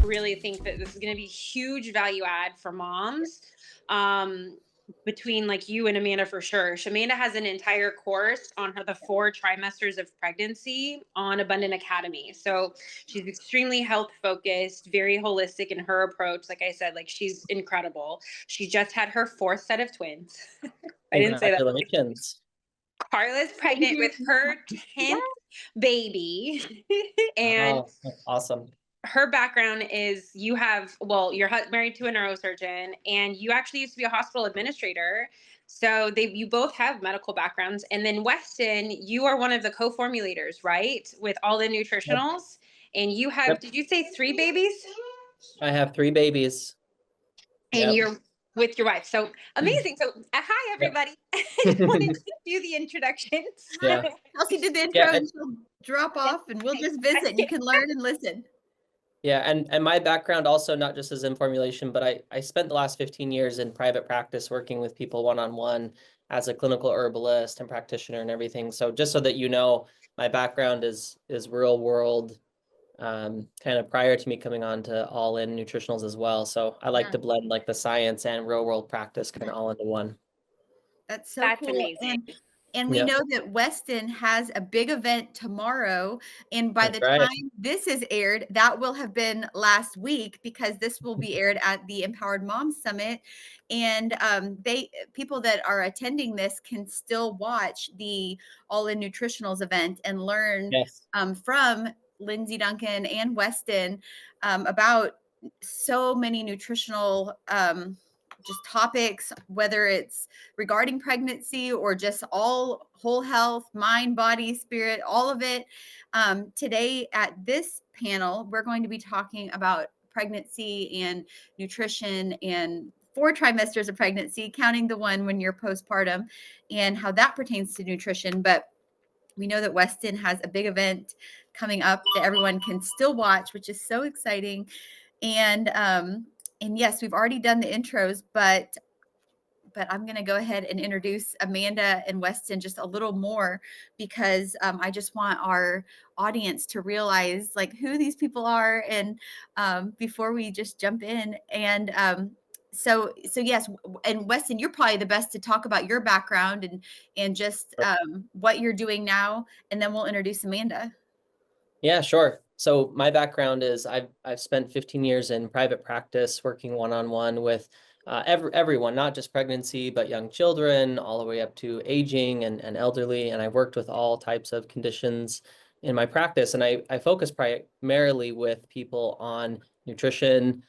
really think that this is going to be huge value add for moms. Um, between like you and Amanda for sure. Amanda has an entire course on the 4 trimesters of pregnancy on Abundant Academy. So she's extremely health focused, very holistic in her approach. Like I said, like she's incredible. She just had her 4th set of twins. I didn't say that. Congratulations. Carla's Thank pregnant you. with her Yeah. 10th baby. And Oh, that's awesome. her background is you're married to a neurosurgeon and you actually used to be a hospital administrator. So you both have medical backgrounds. And then Weston, you are one of the co-formulators, right? With all the Yep. nutritionals. And you have, Yep. did you say 3 babies? I have 3 babies. And Yep. you're with your wife. So amazing. So hi Yep. everybody. I just wanted to do the introductions. Yeah. Chelsea did the intro Yeah. and she'll drop off and we'll just visit and you can learn and listen. Yeah, and my background also not just as in formulation, but I spent the last 15 years in private practice working with people one-on-one as a clinical herbalist and practitioner and everything. So just so that you know, my background is real world, kind of prior to me coming on to All In Nutritionals as well. So I like Yeah. to blend like the science and real world practice kind of all into one. That's so That's cool. amazing. And we Yep, know that Weston has a big event tomorrow. And by that's the right. time this is aired, that will have been last week because this will be aired at the Empowered Moms Summit. And people that are attending this can still watch the All In Nutritionals event and learn Yes. from Lindsay Duncan and Weston about so many nutritional just topics, whether it's regarding pregnancy or just all whole health, mind, body, spirit, all of it. Today at this panel, we're going to be talking about pregnancy and nutrition and 4 trimesters of pregnancy, counting the one when you're postpartum, and how that pertains to nutrition. But we know that Weston has a big event coming up that everyone can still watch, which is so exciting. And yes, we've already done the intros, but I'm going to go ahead and introduce Amanda and Weston just a little more because I just want our audience to realize like who these people are and before we just jump in. And so yes, and Weston, you're probably the best to talk about your background and just what you're doing now, and then we'll introduce Amanda. Yeah, sure. So my background is I've spent 15 years in private practice working one-on-one with everyone, not just pregnancy, but young children, all the way up to aging and elderly. And I've worked with all types of conditions in my practice. And I focus primarily with people on nutrition,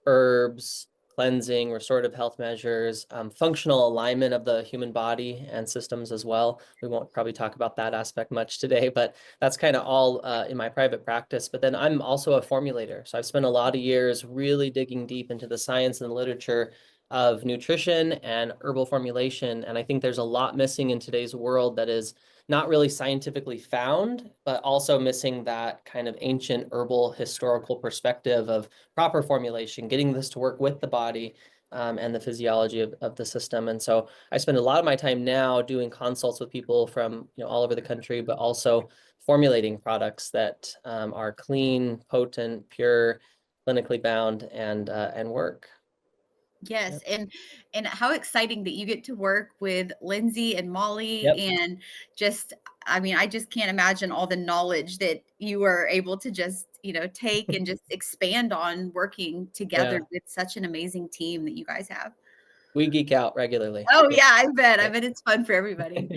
herbs, cleansing, restorative health measures, functional alignment of the human body and systems as well. We won't probably talk about that aspect much today, but that's kind of all in my private practice. But then I'm also a formulator. So I've spent a lot of years really digging deep into the science and literature of nutrition and herbal formulation. And I think there's a lot missing in today's world that is not really scientifically found, but also missing that kind of ancient herbal historical perspective of proper formulation, getting this to work with the body and the physiology of the system. And so I spend a lot of my time now doing consults with people from all over the country, but also formulating products that are clean, potent, pure, clinically bound, and work. Yes, and how exciting that you get to work with Lindsay and Molly Yep. and just I mean, I just can't imagine all the knowledge that you are able to just, take and just expand on working together Yeah. with such an amazing team that you guys have. We geek out regularly. Oh yeah, I bet. I Yep. bet it's fun for everybody.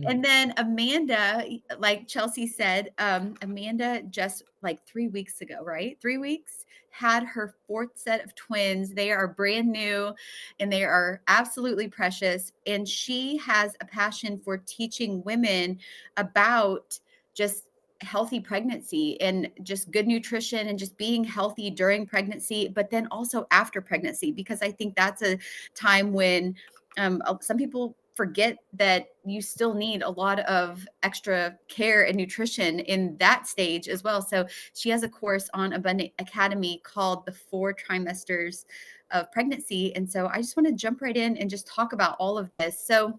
And then Amanda, like Chelsea said, Amanda just like 3 weeks ago, right? 3 weeks had her 4th set of twins. They are brand new and they are absolutely precious. And she has a passion for teaching women about just healthy pregnancy and just good nutrition and just being healthy during pregnancy, but then also after pregnancy, because I think that's a time when some people forget that you still need a lot of extra care and nutrition in that stage as well. So she has a course on Abundant Academy called the 4 trimesters of pregnancy. And so I just want to jump right in and just talk about all of this. So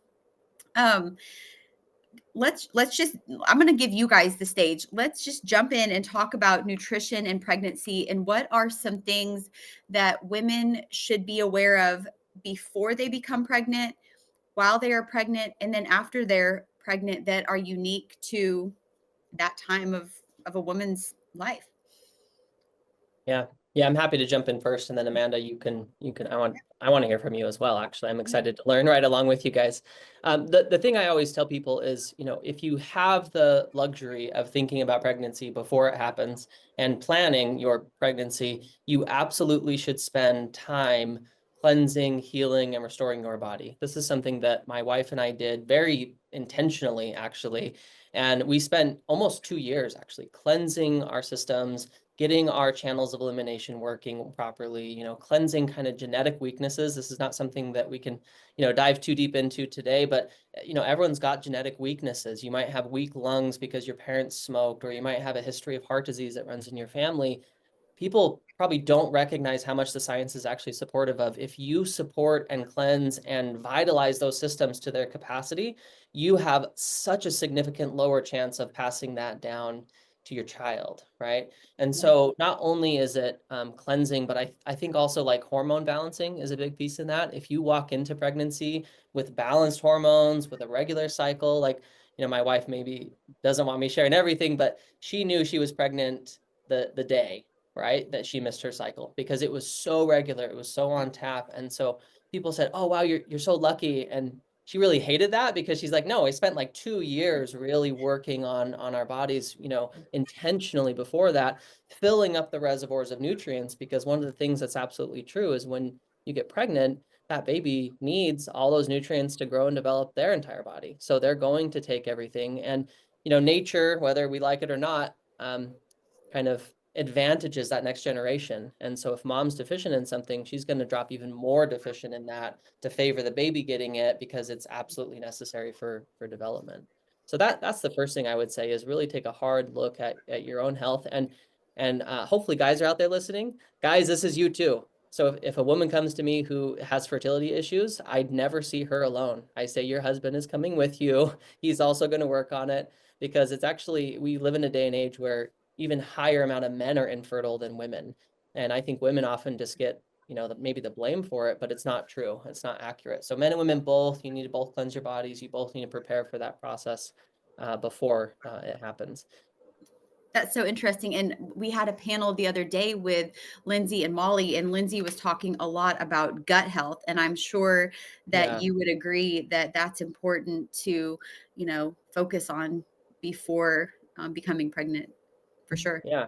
let's just, I'm going to give you guys the stage. Let's just jump in and talk about nutrition and pregnancy, and what are some things that women should be aware of before they become pregnant, while they are pregnant, and then after they're pregnant, that are unique to that time of a woman's life. Yeah. Yeah, I'm happy to jump in first, and then Amanda, I want to hear from you as well. Actually, I'm excited to learn right along with you guys. The thing I always tell people is, if you have the luxury of thinking about pregnancy before it happens and planning your pregnancy, you absolutely should spend time cleansing, healing, and restoring your body. This is something that my wife and I did very intentionally, actually. And we spent almost 2 years actually cleansing our systems, getting our channels of elimination working properly, cleansing kind of genetic weaknesses. This is not something that we can, dive too deep into today, but, everyone's got genetic weaknesses. You might have weak lungs because your parents smoked, or you might have a history of heart disease that runs in your family. People probably don't recognize how much the science is actually supportive of. If you support and cleanse and vitalize those systems to their capacity, you have such a significant lower chance of passing that down to your child, right? And so not only is it cleansing, but I think also like hormone balancing is a big piece in that. If you walk into pregnancy with balanced hormones, with a regular cycle, like, my wife maybe doesn't want me sharing everything, but she knew she was pregnant the day, right, that she missed her cycle, because it was so regular, it was so on tap. And so people said, oh, wow, you're so lucky. And she really hated that, because she's like, no, I spent like 2 years really working on our bodies, intentionally before that, filling up the reservoirs of nutrients. Because one of the things that's absolutely true is when you get pregnant, that baby needs all those nutrients to grow and develop their entire body. So they're going to take everything. And, nature, whether we like it or not, kind of advantages that next generation. And so if mom's deficient in something, she's going to drop even more deficient in that to favor the baby getting it, because it's absolutely necessary for development. So that's the first thing I would say, is really take a hard look at your own health. And hopefully guys are out there listening. Guys, this is you too. So if a woman comes to me who has fertility issues, I'd never see her alone. I say, your husband is coming with you. He's also going to work on it, because it's actually, we live in a day and age where even higher amount of men are infertile than women. And I think women often just get, maybe the blame for it, but it's not true. It's not accurate. So men and women both, you need to both cleanse your bodies. You both need to prepare for that process before it happens. That's so interesting. And we had a panel the other day with Lindsay and Molly, and Lindsay was talking a lot about gut health. And I'm sure that Yeah. you would agree that that's important to, focus on before becoming pregnant, for sure. Yeah.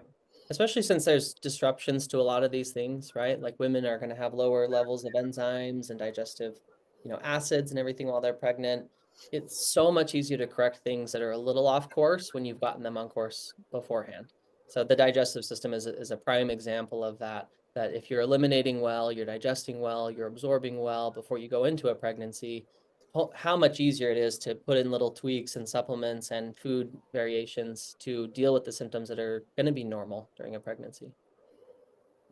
Especially since there's disruptions to a lot of these things, right? Like women are going to have lower levels of enzymes and digestive, acids and everything while they're pregnant. It's so much easier to correct things that are a little off course when you've gotten them on course beforehand. So the digestive system is a prime example of that, that if you're eliminating well, you're digesting well, you're absorbing well before you go into a pregnancy, how much easier it is to put in little tweaks and supplements and food variations to deal with the symptoms that are going to be normal during a pregnancy.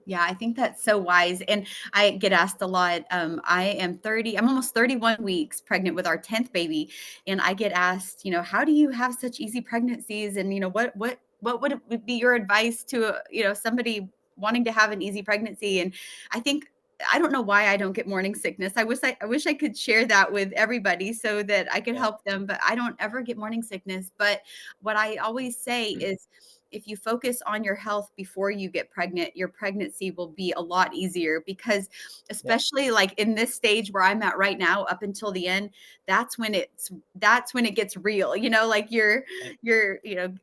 Yeah, I think that's so wise. And I get asked a lot. I'm almost 31 weeks pregnant with our 10th baby. And I get asked, how do you have such easy pregnancies? And, what would it be your advice to, somebody wanting to have an easy pregnancy? And I think, I don't know why I don't get morning sickness. I wish I could share that with everybody so that I could help them, but I don't ever get morning sickness. But what I always say is, if you focus on your health before you get pregnant, your pregnancy will be a lot easier, because especially like in this stage where I'm at right now, up until the end, that's when it gets real, like you're,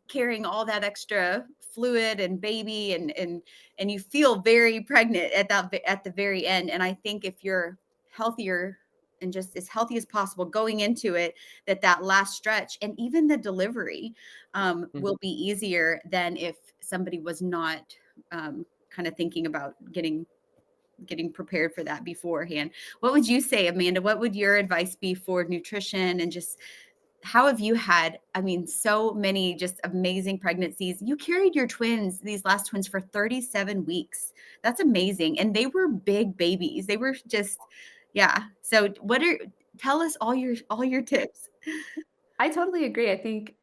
carrying all that extra fluid and baby, and you feel very pregnant at the very end. And I think if you're healthier and just as healthy as possible going into it, that last stretch and even the delivery will be easier than if somebody was not kind of thinking about getting prepared for that beforehand. What would you say, Amanda? What would your advice be for nutrition, and just how have you had, so many just amazing pregnancies? You carried your twins, these last twins, for 37 weeks. That's amazing. And they were big babies. They were just, yeah. So tell us all your tips. I totally agree. I think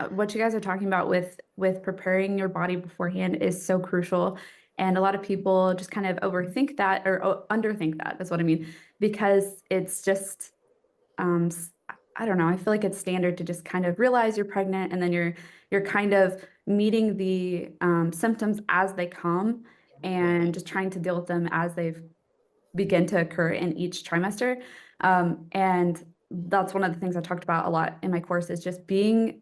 what you guys are talking about with preparing your body beforehand is so crucial, and a lot of people just kind of overthink that or underthink that. That's what I mean, because it's just I don't know. I feel like it's standard to just kind of realize you're pregnant, and then you're kind of meeting the symptoms as they come, and just trying to deal with them as they've begin to occur in each trimester. And that's one of the things I talked about a lot in my course is just being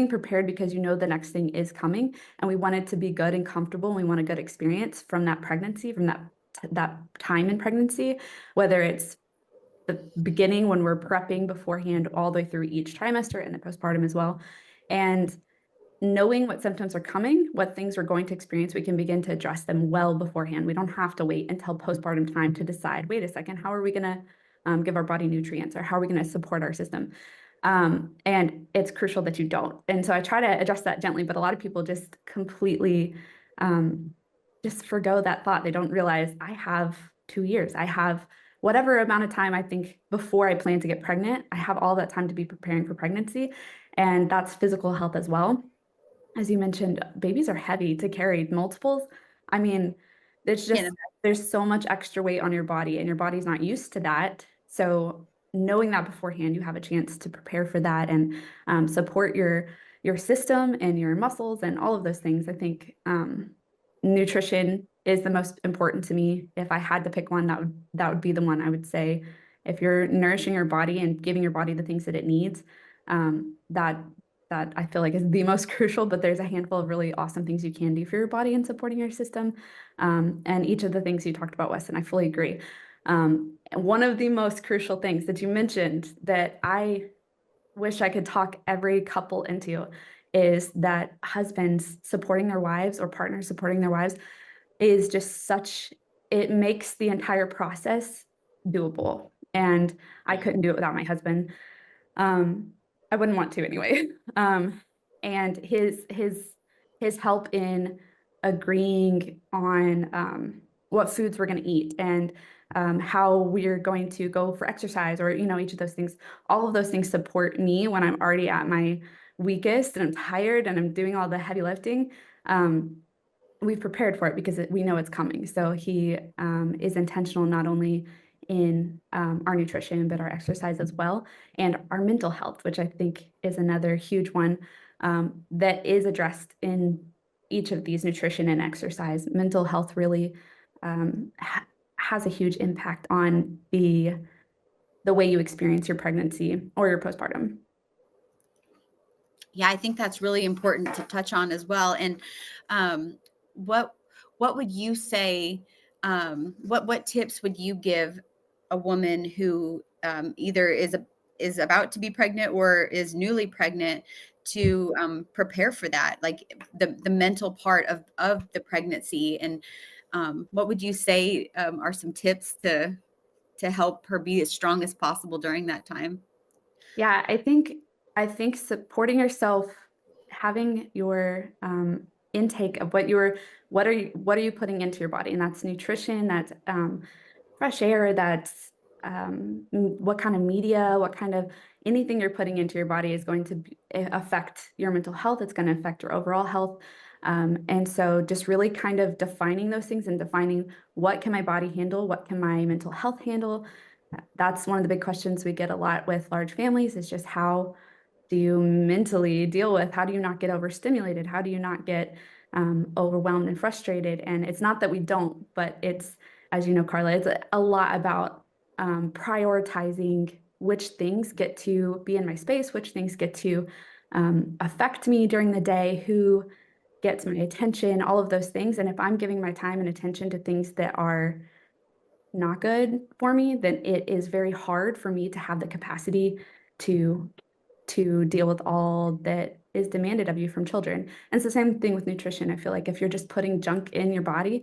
prepared because you know the next thing is coming, and we want it to be good and comfortable, and we want a good experience from that pregnancy, from that time in pregnancy, whether it's the beginning when we're prepping beforehand all the way through each trimester and the postpartum as well. And knowing what symptoms are coming, what things we're going to experience, we can begin to address them well beforehand. We don't have to wait until postpartum time to decide, wait a second, how are we going to give our body nutrients, or how are we going to support our system? And it's crucial that you don't. And so I try to address that gently, but a lot of people just completely just forgo that thought. They don't realize I have 2 years. I have whatever amount of time I think before I plan to get pregnant. I have all that time to be preparing for pregnancy. And that's physical health as well. As you mentioned, babies are heavy to carry. Multiples, I mean, there's Can't just there's so much extra weight on your body, and your body's not used to that. So knowing that beforehand, you have a chance to prepare for that and support your system and your muscles and all of those things. I think nutrition is the most important to me. If I had to pick one, that would be the one I would say. If you're nourishing your body and giving your body the things that it needs, that I feel like is the most crucial, but there's a handful of really awesome things you can do for your body and supporting your system. And each of the things you talked about, Weston, I fully agree. One of the most crucial things that you mentioned that I wish I could talk every couple into is that husbands supporting their wives or partners supporting their wives is just it makes the entire process doable. And I couldn't do it without my husband. I wouldn't want to anyway. And his help in agreeing on what foods we're going to eat and how we're going to go for exercise, or each of those things. All of those things support me when I'm already at my weakest and I'm tired and I'm doing all the heavy lifting. We've prepared for it because we know it's coming. So he is intentional not only in our nutrition, but our exercise as well, and our mental health, which I think is another huge one that is addressed in each of these nutrition and exercise. Mental health really has a huge impact on the way you experience your pregnancy or your postpartum. Yeah, I think that's really important to touch on as well. And what would you say? What tips would you give a woman who either is about to be pregnant or is newly pregnant to prepare for that, like the mental part of the pregnancy? And what would you say are some tips to help her be as strong as possible during that time? Yeah, I think supporting yourself, having your intake of what are you putting into your body, and that's nutrition, that's fresh air, that's what kind of media, what kind of anything you're putting into your body is going to affect your mental health. It's going to affect your overall health. And so just really kind of defining those things and defining what can my body handle, what can my mental health handle. That's one of the big questions we get a lot with large families, is just how do you mentally deal with, how do you not get overstimulated? How do you not get overwhelmed and frustrated? And it's not that we don't, but it's, as you know, Carla, it's a lot about prioritizing which things get to be in my space, which things get to affect me during the day, who gets my attention, all of those things. And if I'm giving my time and attention to things that are not good for me, then it is very hard for me to have the capacity to deal with all that is demanded of you from children. And it's the same thing with nutrition. I feel like if you're just putting junk in your body,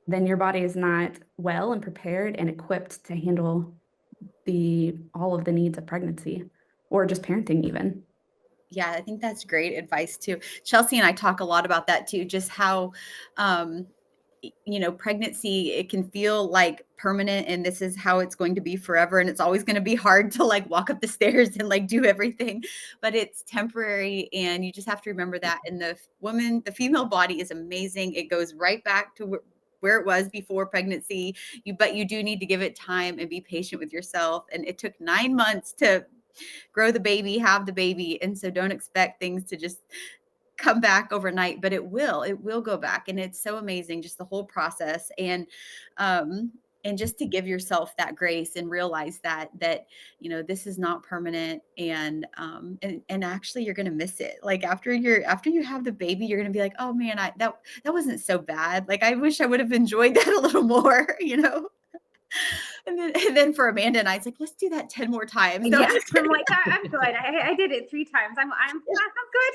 then your body is not well and prepared and equipped to handle all of the needs of pregnancy or just parenting even. Yeah, I think that's great advice too. Chelsea and I talk a lot about that too, just how you know, pregnancy, it can feel like permanent and this is how it's going to be forever. And it's always going to be hard to like walk up the stairs and like do everything, but it's temporary. And you just have to remember that. And the female body is amazing. It goes right back to where it was before pregnancy. But you do need to give it time and be patient with yourself. And it took 9 months to grow the baby, have the baby. And so don't expect things to just come back overnight, but it will go back. And it's so amazing, just the whole process. And just to give yourself that grace and realize that, you know, this is not permanent. And actually you're going to miss it. Like after you have the baby, you're going to be like, oh man, that wasn't so bad. Like, I wish I would have enjoyed that a little more, you know? And then for Amanda and I, it's like, let's do that 10 more times. No, Yes, I'm like, I'm good. I did it 3 times. I'm good.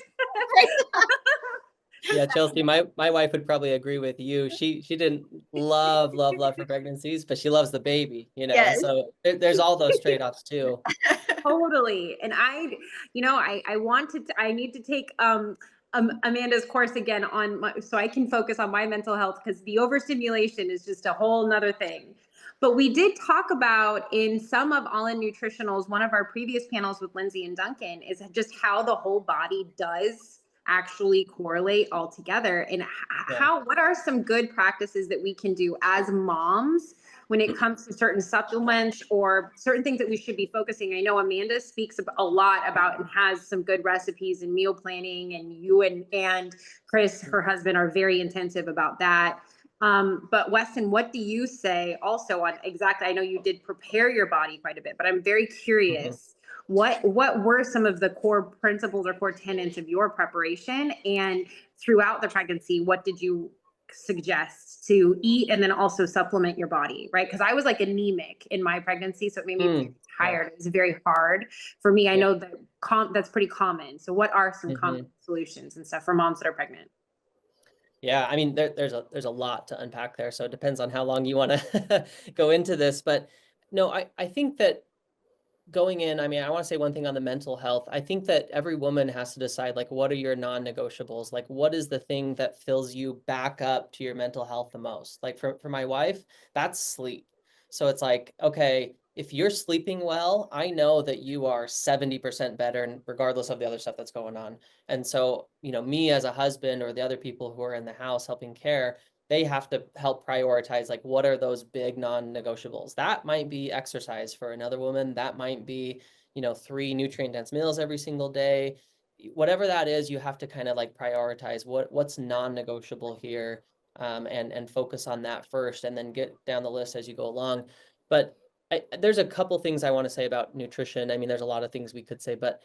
Yeah, Chelsea, my wife would probably agree with you. She didn't love her pregnancies, but she loves the baby, you know. Yes. So there's all those trade-offs too. Totally. And I need to take Amanda's course again so I can focus on my mental health, because the overstimulation is just a whole nother thing. But we did talk about in some of All In Nutritionals, one of our previous panels with Lindsay and Duncan, is just how the whole body does actually correlate all together, and what are some good practices that we can do as moms when it comes to certain supplements or certain things that we should be focusing. I know Amanda speaks a lot about and has some good recipes and meal planning, and you and Chris, her husband, are very intensive about that. But Weston, what do you say also on exactly? I know you did prepare your body quite a bit, but I'm very curious. What were some of the core principles or core tenets of your preparation? And throughout the pregnancy, what did you suggest to eat and then also supplement your body, right? Because I was like anemic in my pregnancy, so it made me tired. It was very hard for me. I know that that's pretty common. So what are some common solutions and stuff for moms that are pregnant? Yeah, I mean, there's a lot to unpack there, so it depends on how long you want to go into this. But no, I think that going in, I mean, I want to say one thing on the mental health. I think that every woman has to decide, like, what are your non-negotiables? Like, what is the thing that fills you back up to your mental health the most? Like for my wife, that's sleep. So it's like, okay, if you're sleeping well, I know that you are 70% better, regardless of the other stuff that's going on. And so, you know, me as a husband or the other people who are in the house helping care, they have to help prioritize, like, what are those big non-negotiables? That might be exercise for another woman. That might be, you know, 3 nutrient-dense meals every single day. Whatever that is, you have to kind of like prioritize what's non-negotiable here, and focus on that first, and then get down the list as you go along. But there's a couple things I want to say about nutrition. I mean, there's a lot of things we could say, but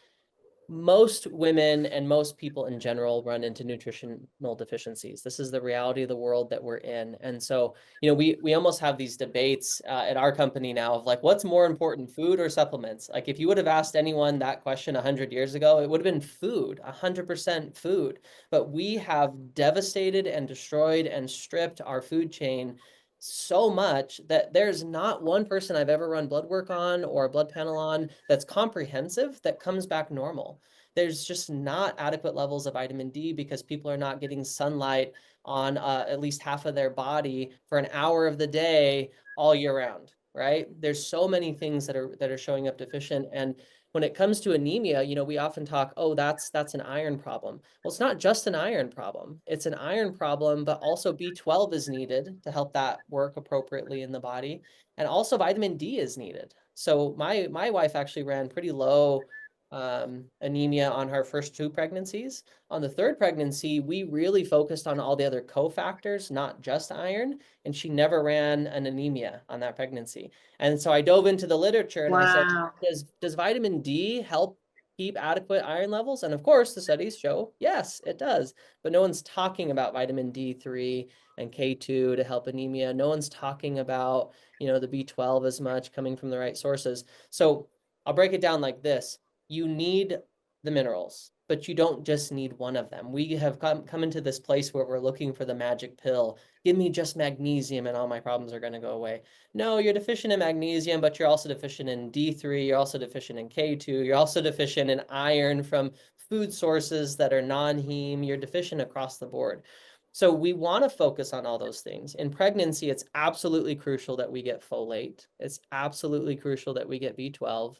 most women and most people in general run into nutritional deficiencies. This is the reality of the world that we're in. And so, you know, we almost have these debates at our company now of like, what's more important, food or supplements? Like, if you would have asked anyone that question 100 years ago, it would have been food, 100% food. But we have devastated and destroyed and stripped our food chain so much that there's not one person I've ever run blood work on or a blood panel on that's comprehensive that comes back normal. There's just not adequate levels of vitamin D because people are not getting sunlight on at least half of their body for an hour of the day all year round, right? There's so many things that are showing up deficient. And when it comes to anemia, you know, we often talk, oh, that's an iron problem. Well, it's not just an iron problem. It's an iron problem, but also B12 is needed to help that work appropriately in the body. And also vitamin D is needed. So my wife actually ran pretty low anemia on her first 2 pregnancies. On the 3rd pregnancy, we really focused on all the other cofactors, not just iron, and she never ran an anemia on that pregnancy. And so I dove into the literature and I said, does vitamin D help keep adequate iron levels? And of course, the studies show, yes, it does. But no one's talking about vitamin D3 and K2 to help anemia. No one's talking about, you know, the B12 as much coming from the right sources. So I'll break it down like this. You need the minerals, but you don't just need one of them. We have come into this place where we're looking for the magic pill. Give me just magnesium and all my problems are going to go away. No, you're deficient in magnesium, but you're also deficient in D3. You're also deficient in K2. You're also deficient in iron from food sources that are non-heme. You're deficient across the board. So we want to focus on all those things. In pregnancy, it's absolutely crucial that we get folate. It's absolutely crucial that we get B12,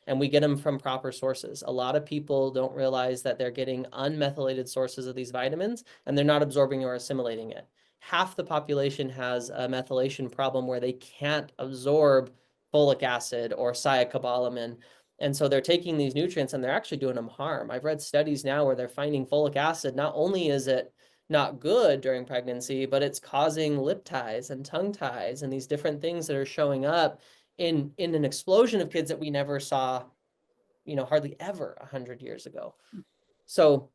and we get them from proper sources. A lot of people don't realize that they're getting unmethylated sources of these vitamins, and they're not absorbing or assimilating it. Half the population has a methylation problem where they can't absorb folic acid or cyanocobalamin. And so they're taking these nutrients and they're actually doing them harm. I've read studies now where they're finding folic acid, not only is it not good during pregnancy, but it's causing lip ties and tongue ties and these different things that are showing up in an explosion of kids that we never saw, hardly ever 100 years ago. So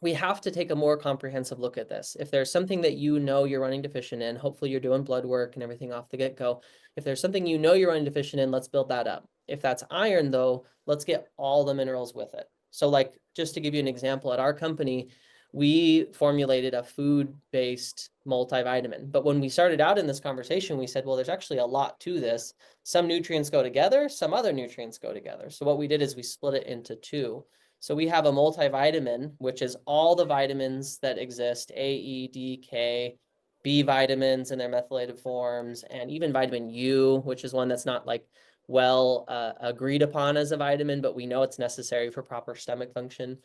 we have to take a more comprehensive look at this. If there's something that you're running deficient in, hopefully you're doing blood work and everything off the get-go. If there's something you're running deficient in, let's build that up. If that's iron though, let's get all the minerals with it. So like, just to give you an example, at our company, we formulated a food-based multivitamin. But when we started out in this conversation, we said, well, there's actually a lot to this. Some nutrients go together, some other nutrients go together. So what we did is we split it into two. So we have a multivitamin, which is all the vitamins that exist, A, E, D, K, B vitamins in their methylated forms, and even vitamin U, which is one that's not like well agreed upon as a vitamin, but we know it's necessary for proper stomach function.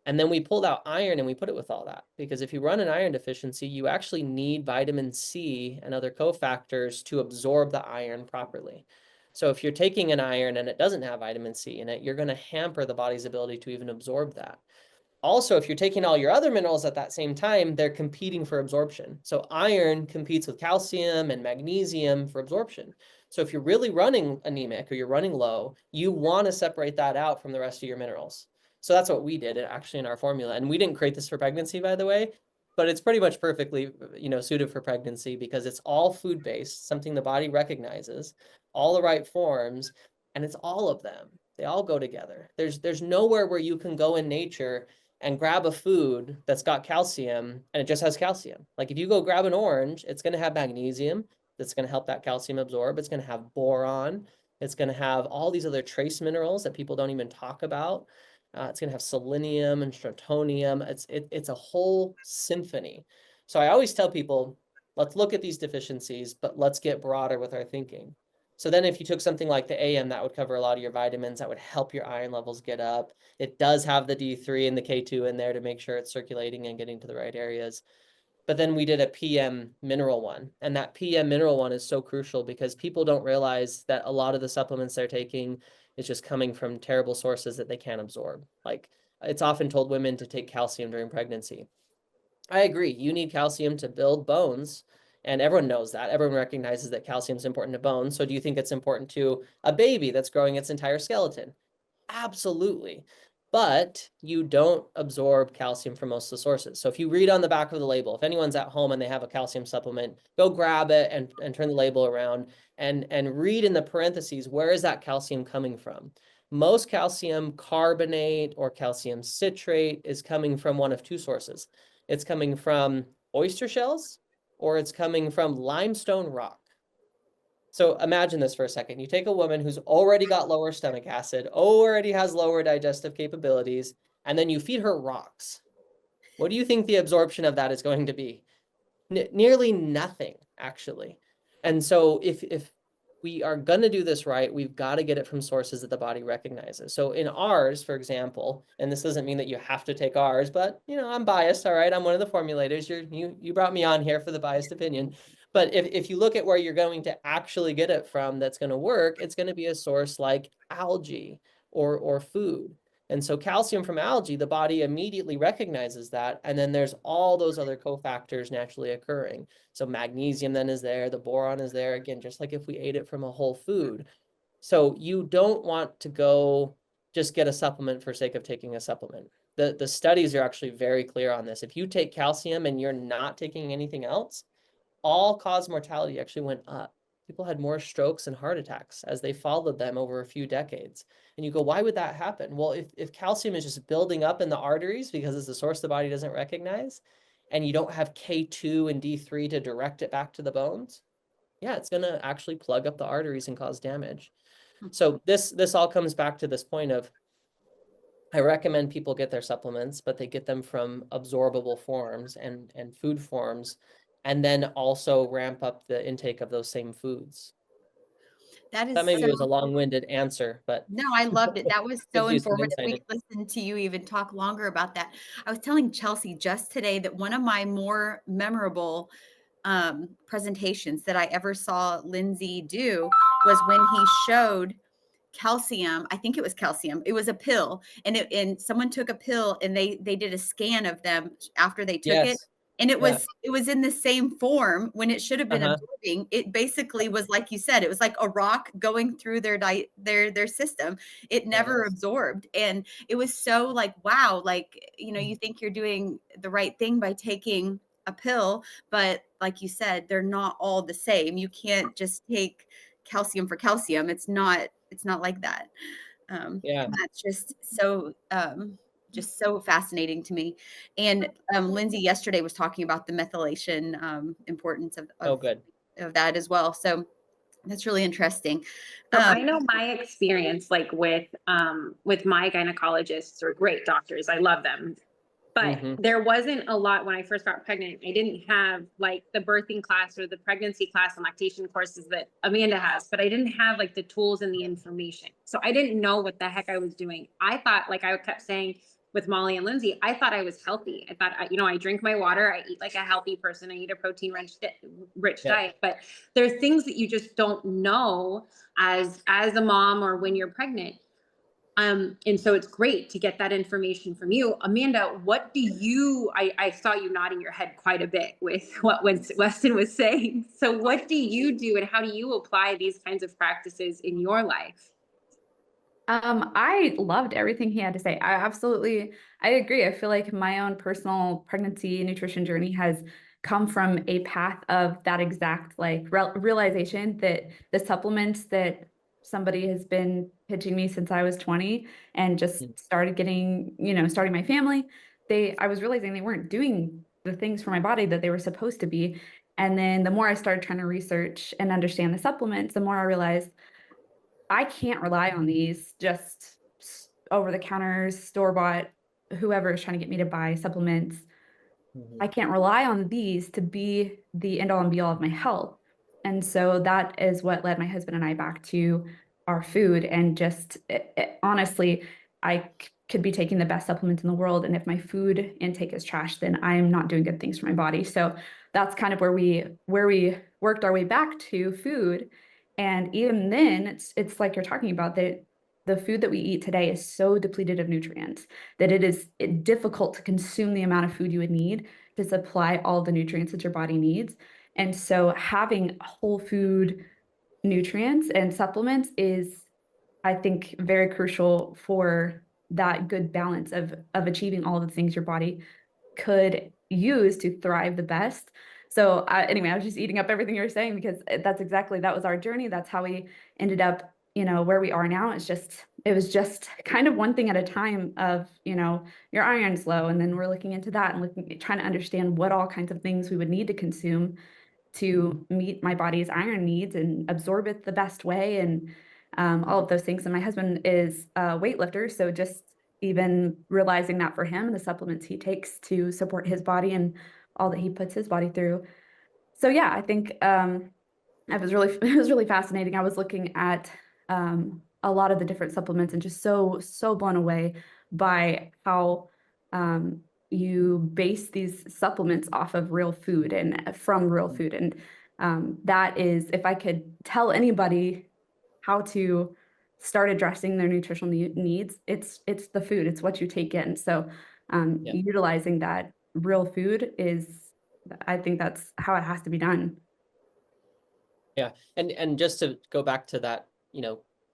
And then we pulled out iron and we put it with all that, because if you run an iron deficiency, you actually need vitamin C and other cofactors to absorb the iron properly. So if you're taking an iron and it doesn't have vitamin C in it, you're going to hamper the body's ability to even absorb that. Also, if you're taking all your other minerals at that same time, they're competing for absorption. So iron competes with calcium and magnesium for absorption. So if you're really running anemic or you're running low, you want to separate that out from the rest of your minerals. So that's what we did actually in our formula. And we didn't create this for pregnancy, by the way, but it's pretty much perfectly, suited for pregnancy because it's all food-based, something the body recognizes, all the right forms, and it's all of them. They all go together. There's nowhere where you can go in nature and grab a food that's got calcium and it just has calcium. Like if you go grab an orange, it's going to have magnesium that's going to help that calcium absorb. It's going to have boron. It's going to have all these other trace minerals that people don't even talk about. It's going to have selenium and strontium. It's a whole symphony. So I always tell people, let's look at these deficiencies, but let's get broader with our thinking. So then if you took something like the AM, that would cover a lot of your vitamins, that would help your iron levels get up. It does have the D3 and the K2 in there to make sure it's circulating and getting to the right areas. But then we did a PM mineral one, and that PM mineral one is so crucial because people don't realize that a lot of the supplements they're taking is just coming from terrible sources that they can't absorb. Like it's often told women to take calcium during pregnancy. I agree. You need calcium to build bones, and everyone knows that. Everyone recognizes that calcium is important to bones. So do you think it's important to a baby that's growing its entire skeleton? Absolutely. But you don't absorb calcium from most of the sources. So if you read on the back of the label, if anyone's at home and they have a calcium supplement, go grab it and turn the label around and read in the parentheses, where is that calcium coming from? Most calcium carbonate or calcium citrate is coming from one of two sources. It's coming from oyster shells or it's coming from limestone rock. So imagine this for a second. You take a woman who's already got lower stomach acid, already has lower digestive capabilities, and then you feed her rocks. What do you think the absorption of that is going to be? Nearly nothing, actually. And so if we are going to do this right, we've got to get it from sources that the body recognizes. So in ours, for example, and this doesn't mean that you have to take ours, but I'm biased, all right? I'm one of the formulators. You brought me on here for the biased opinion. But if you look at where you're going to actually get it from that's going to work, it's going to be a source like algae or food. And so calcium from algae, the body immediately recognizes that. And then there's all those other cofactors naturally occurring. So magnesium then is there, the boron is there, again, just like if we ate it from a whole food. So you don't want to go just get a supplement for sake of taking a supplement. The studies are actually very clear on this. If you take calcium and you're not taking anything else, all-cause mortality actually went up. People had more strokes and heart attacks as they followed them over a few decades. And you go, why would that happen? Well, if calcium is just building up in the arteries because it's a source the body doesn't recognize, and you don't have K2 and D3 to direct it back to the bones, yeah, it's going to actually plug up the arteries and cause damage. So this all comes back to this point of I recommend people get their supplements, but they get them from absorbable forms and food forms, and then also ramp up the intake of those same foods. That That is maybe so, was a long-winded answer, but no, I loved it. That was so gives you some informative. insight We in. could listen to you even talk longer about that. I was telling Chelsea just today that one of my more memorable presentations that I ever saw Lindsay do was when he showed calcium. I think it was calcium. It was a pill, and someone took a pill and they did a scan of them after they took it. Yes. And it Yeah. was in the same form when it should have been absorbing. It basically was like you said, it was like a rock going through their diet, their system. It never Yes. absorbed. And it was so like, wow, like, you know, you think you're doing the right thing by taking a pill, but like you said, they're not all the same. You can't just take calcium for calcium. It's not like that. Yeah. That's just so fascinating to me. And Lindsay yesterday was talking about the methylation importance Oh, good. of that as well. So that's really interesting. So I know my experience, like with my gynecologists are great doctors. I love them. But Mhm. there wasn't a lot when I first got pregnant. I didn't have like the birthing class or the pregnancy class and lactation courses that Amanda has, but I didn't have like the tools and the information. So I didn't know what the heck I was doing. I thought, like I kept saying with Molly and Lindsay, I thought I was healthy. I thought, you know, I drink my water, I eat like a healthy person, I eat a protein rich Yep. diet. But there are things that you just don't know as a mom or when you're pregnant. And so it's great to get that information from you. Amanda, what do you, I saw you nodding your head quite a bit with what Weston was saying. So what do you do and how do you apply these kinds of practices in your life? I loved everything he had to say. I agree. I feel like my own personal pregnancy nutrition journey has come from a path of that exact like realization that the supplements that somebody has been pitching me since I was 20 and just started getting, starting my family, I was realizing they weren't doing the things for my body that they were supposed to be. And then the more I started trying to research and understand the supplements, the more I realized I can't rely on these just over the counters, store bought, whoever is trying to get me to buy supplements. I can't rely on these to be the end all and be all of my health. And so that is what led my husband and I back to our food. And just honestly, could be taking the best supplements in the world. And if my food intake is trash, then I'm not doing good things for my body. So that's kind of where we worked our way back to food. And even then, it's like you're talking about that the food that we eat today is so depleted of nutrients that it is difficult to consume the amount of food you would need to supply all the nutrients that your body needs. And so having whole food nutrients and supplements is, I think, very crucial for that good balance of achieving all of the things your body could use to thrive the best. So anyway, I was just eating up everything you were saying because that was our journey. That's how we ended up, where we are now. It was just kind of one thing at a time of, your iron's low. And then we're looking into that and trying to understand what all kinds of things we would need to consume to meet my body's iron needs and absorb it the best way and all of those things. And my husband is a weightlifter, so just even realizing that for him and the supplements he takes to support his body and all that he puts his body through. So yeah, I think it was really fascinating. I was looking at a lot of the different supplements and just so blown away by how you base these supplements off of real food and from real food. And that is, if I could tell anybody how to start addressing their nutritional needs, it's the food, it's what you take in. So utilizing that real food I think that's how it has to be done. Yeah. And just to go back to that,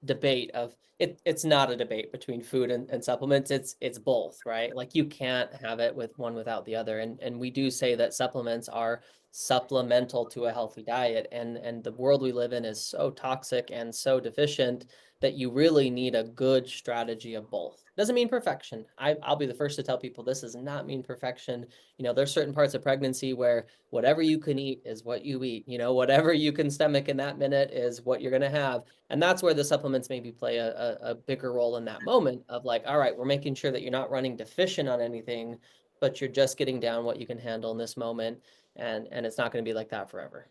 debate of it's not a debate between food and supplements. It's both, right? Like you can't have it with one without the other. And we do say that supplements are supplemental to a healthy diet. And the world we live in is so toxic and so deficient that you really need a good strategy of both. Doesn't mean perfection. I'll be the first to tell people this does not mean perfection. You know, there's certain parts of pregnancy where whatever you can eat is what you eat. You know, whatever you can stomach in that minute is what you're going to have. And that's where the supplements maybe play a bigger role in that moment of like, all right, we're making sure that you're not running deficient on anything, but you're just getting down what you can handle in this moment. And it's not going to be like that forever.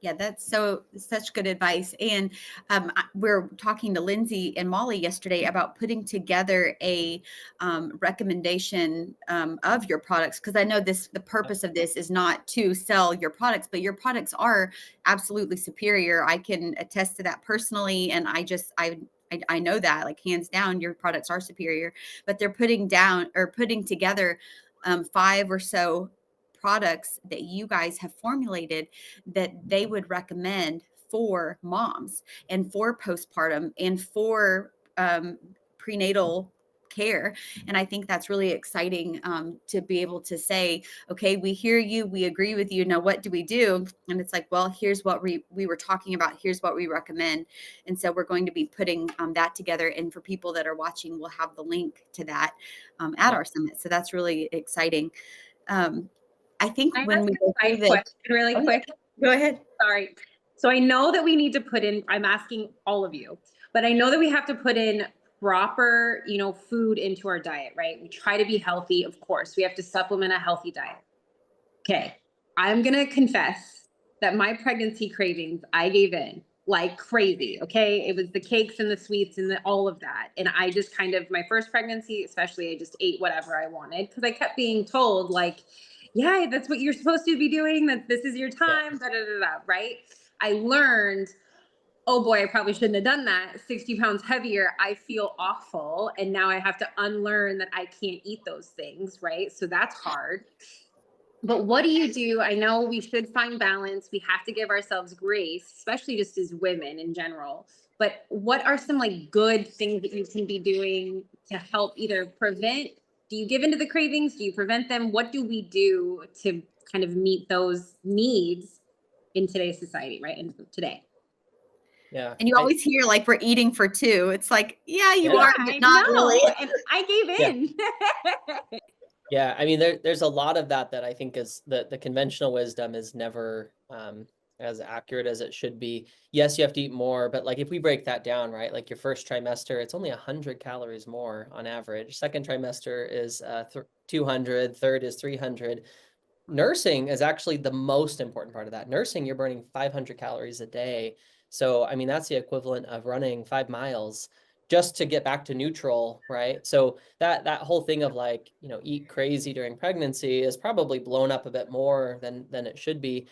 Yeah, that's such good advice. And we're talking to Lindsay and Molly yesterday about putting together a recommendation of your products, because I know the purpose of this is not to sell your products, but your products are absolutely superior. I can attest to that personally, and I know that, like, hands down, your products are superior. But they're putting together 5 or so products that you guys have formulated that they would recommend for moms and for postpartum and for prenatal care. And I think that's really exciting, to be able to say, okay, we hear you, we agree with you, now what do we do? And it's like, well, here's what we were talking about, here's what we recommend. And so we're going to be putting that together, and for people that are watching, we'll have the link to that at our summit. So that's really exciting. I think I when have we a go through side this, question really quick. go ahead. Sorry. So I know that we need to put in, I'm asking all of you, but I know that we have to put in proper, food into our diet, right? We try to be healthy, of course. We have to supplement a healthy diet. Okay. I'm going to confess that my pregnancy cravings, I gave in like crazy. Okay. It was the cakes and the sweets and all of that. And I just my first pregnancy, especially, I just ate whatever I wanted because I kept being told, like, yeah, that's what you're supposed to be doing. That this is your time, right? I learned, oh boy, I probably shouldn't have done that. 60 pounds heavier, I feel awful. And now I have to unlearn that I can't eat those things, right? So that's hard. But what do you do? I know we should find balance. We have to give ourselves grace, especially just as women in general. But what are some good things that you can be doing to help either prevent? Do you give into the cravings? Do you prevent them? What do we do to kind of meet those needs in today's society, right? And today. Yeah. And you always hear like we're eating for 2. It's like, yeah, you are, but not really. And I gave in. Yeah, I mean, there's a lot of that I think is the conventional wisdom is never as accurate as it should be. Yes, you have to eat more, but like if we break that down, right, like your first trimester, it's only 100 calories more on average. Second trimester is 200, third is 300. Nursing is actually the most important part of that. Nursing, you're burning 500 calories a day. So, I mean, that's the equivalent of running 5 miles just to get back to neutral, right? So that whole thing of like, eat crazy during pregnancy is probably blown up a bit more than it should be.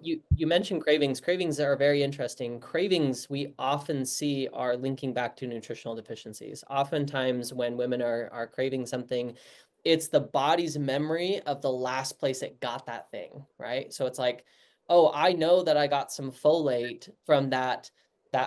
You mentioned cravings. Cravings are very interesting. Cravings we often see are linking back to nutritional deficiencies. Oftentimes when women are craving something, it's the body's memory of the last place it got that thing, right? So it's like, oh, I know that I got some folate from that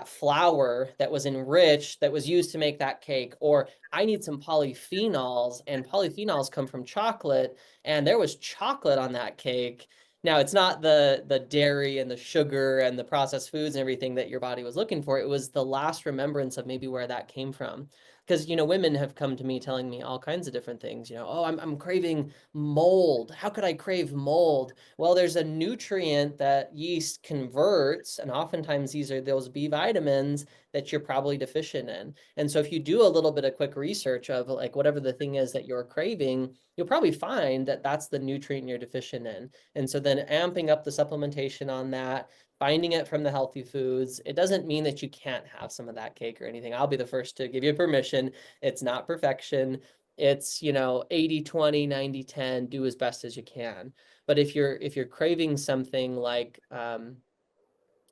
flour that was enriched, that was used to make that cake, or I need some polyphenols, and polyphenols come from chocolate, and there was chocolate on that cake. Now, it's not the dairy and the sugar and the processed foods and everything that your body was looking for. It was the last remembrance of maybe where that came from. Because, women have come to me telling me all kinds of different things. Oh, I'm craving mold. How could I crave mold? Well, there's a nutrient that yeast converts, and oftentimes these are those B vitamins that you're probably deficient in. And so if you do a little bit of quick research of like whatever the thing is that you're craving, you'll probably find that that's the nutrient you're deficient in. And so then amping up the supplementation on that, finding it from the healthy foods. It doesn't mean that you can't have some of that cake or anything. I'll be the first to give you permission. It's not perfection. It's, 80-20, 90-10, do as best as you can. But if you're craving something like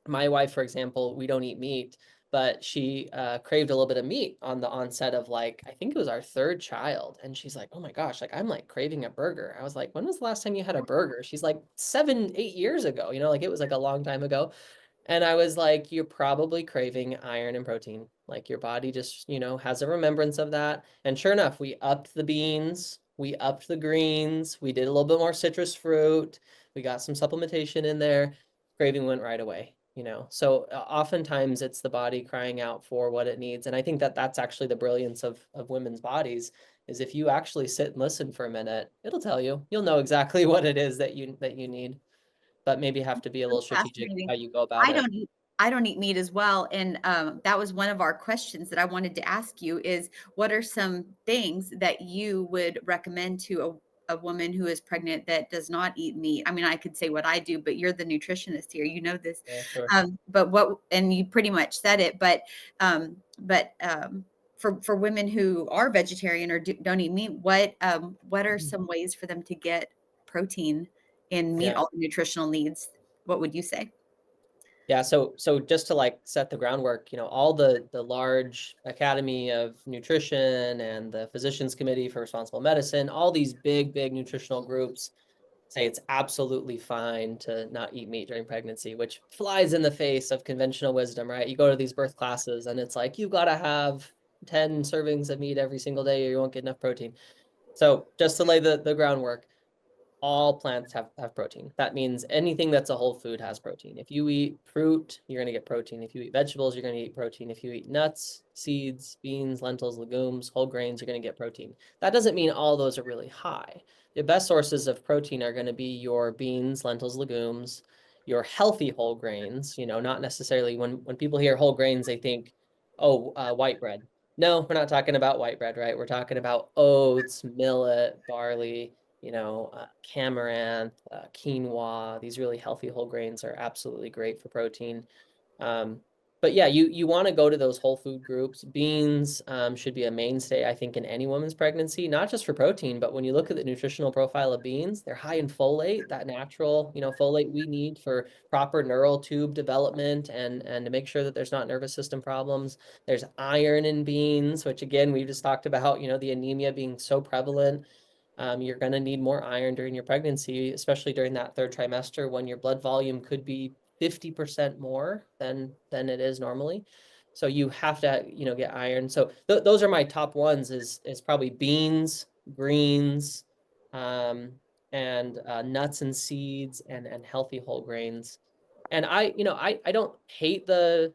my wife, for example, we don't eat meat, but she craved a little bit of meat on the onset of I think it was our 3rd child. And she's like, oh my gosh, I'm craving a burger. I was like, when was the last time you had a burger? She's like 7-8 years ago, it was a long time ago. And I was like, you're probably craving iron and protein. Like your body just, has a remembrance of that. And sure enough, we upped the beans, We upped the greens. We did a little bit more citrus fruit. We got some supplementation in there. Craving went right away, you know. So oftentimes it's the body crying out for what it needs. And I think that that's actually the brilliance of women's bodies, is if you actually sit and listen for a minute, it'll tell you. You'll know exactly what it is that you need, but maybe have to be a little strategic Fascinating. how you go about I it. don't eat I don't eat meat as well, and that was one of our questions that I wanted to ask you is what are some things that you would recommend to a woman who is pregnant that does not eat meat? I mean, I could say what I do, but you're the nutritionist here. You know this. Yeah, sure. But what and you pretty much said it, but for women who are vegetarian or don't eat meat, what are some ways for them to get protein and meet Yeah. all the nutritional needs? What would you say? Yeah, so just to like set the groundwork, you know, all the large Academy of Nutrition and the Physicians Committee for Responsible Medicine, all these big nutritional groups say it's absolutely fine to not eat meat during pregnancy, which flies in the face of conventional wisdom, right? You go to these birth classes and it's like, you've got to have 10 servings of meat every single day or you won't get enough protein. So just to lay the groundwork, all plants have protein. That means anything that's a whole food has protein. If you eat fruit, you're going to get protein. If you eat vegetables, you're going to eat protein. If you eat nuts, seeds, beans, lentils, legumes, whole grains, you're going to get protein. That doesn't mean all those are really high. The best sources of protein are going to be your beans, lentils, legumes, your healthy whole grains, you know, not necessarily when people hear whole grains, they think, oh, white bread. No, we're not talking about white bread, right? We're talking about oats, millet, barley, you know, amaranth, quinoa. These really healthy whole grains are absolutely great for protein. But yeah, you want to go to those whole food groups. Beans should be a mainstay, I think, in any woman's pregnancy, not just for protein, but when you look at the nutritional profile of beans, they're high in folate, that natural, you know, folate we need for proper neural tube development and to make sure that there's not nervous system problems. There's iron in beans, which again, we just talked about, you know, the anemia being so prevalent. You're going to need more iron during your pregnancy, especially during that third trimester when your blood volume could be 50% more than it is normally. So you have to, you know, get iron. So those are my top ones is probably beans, greens, and nuts and seeds and healthy whole grains. And I don't hate the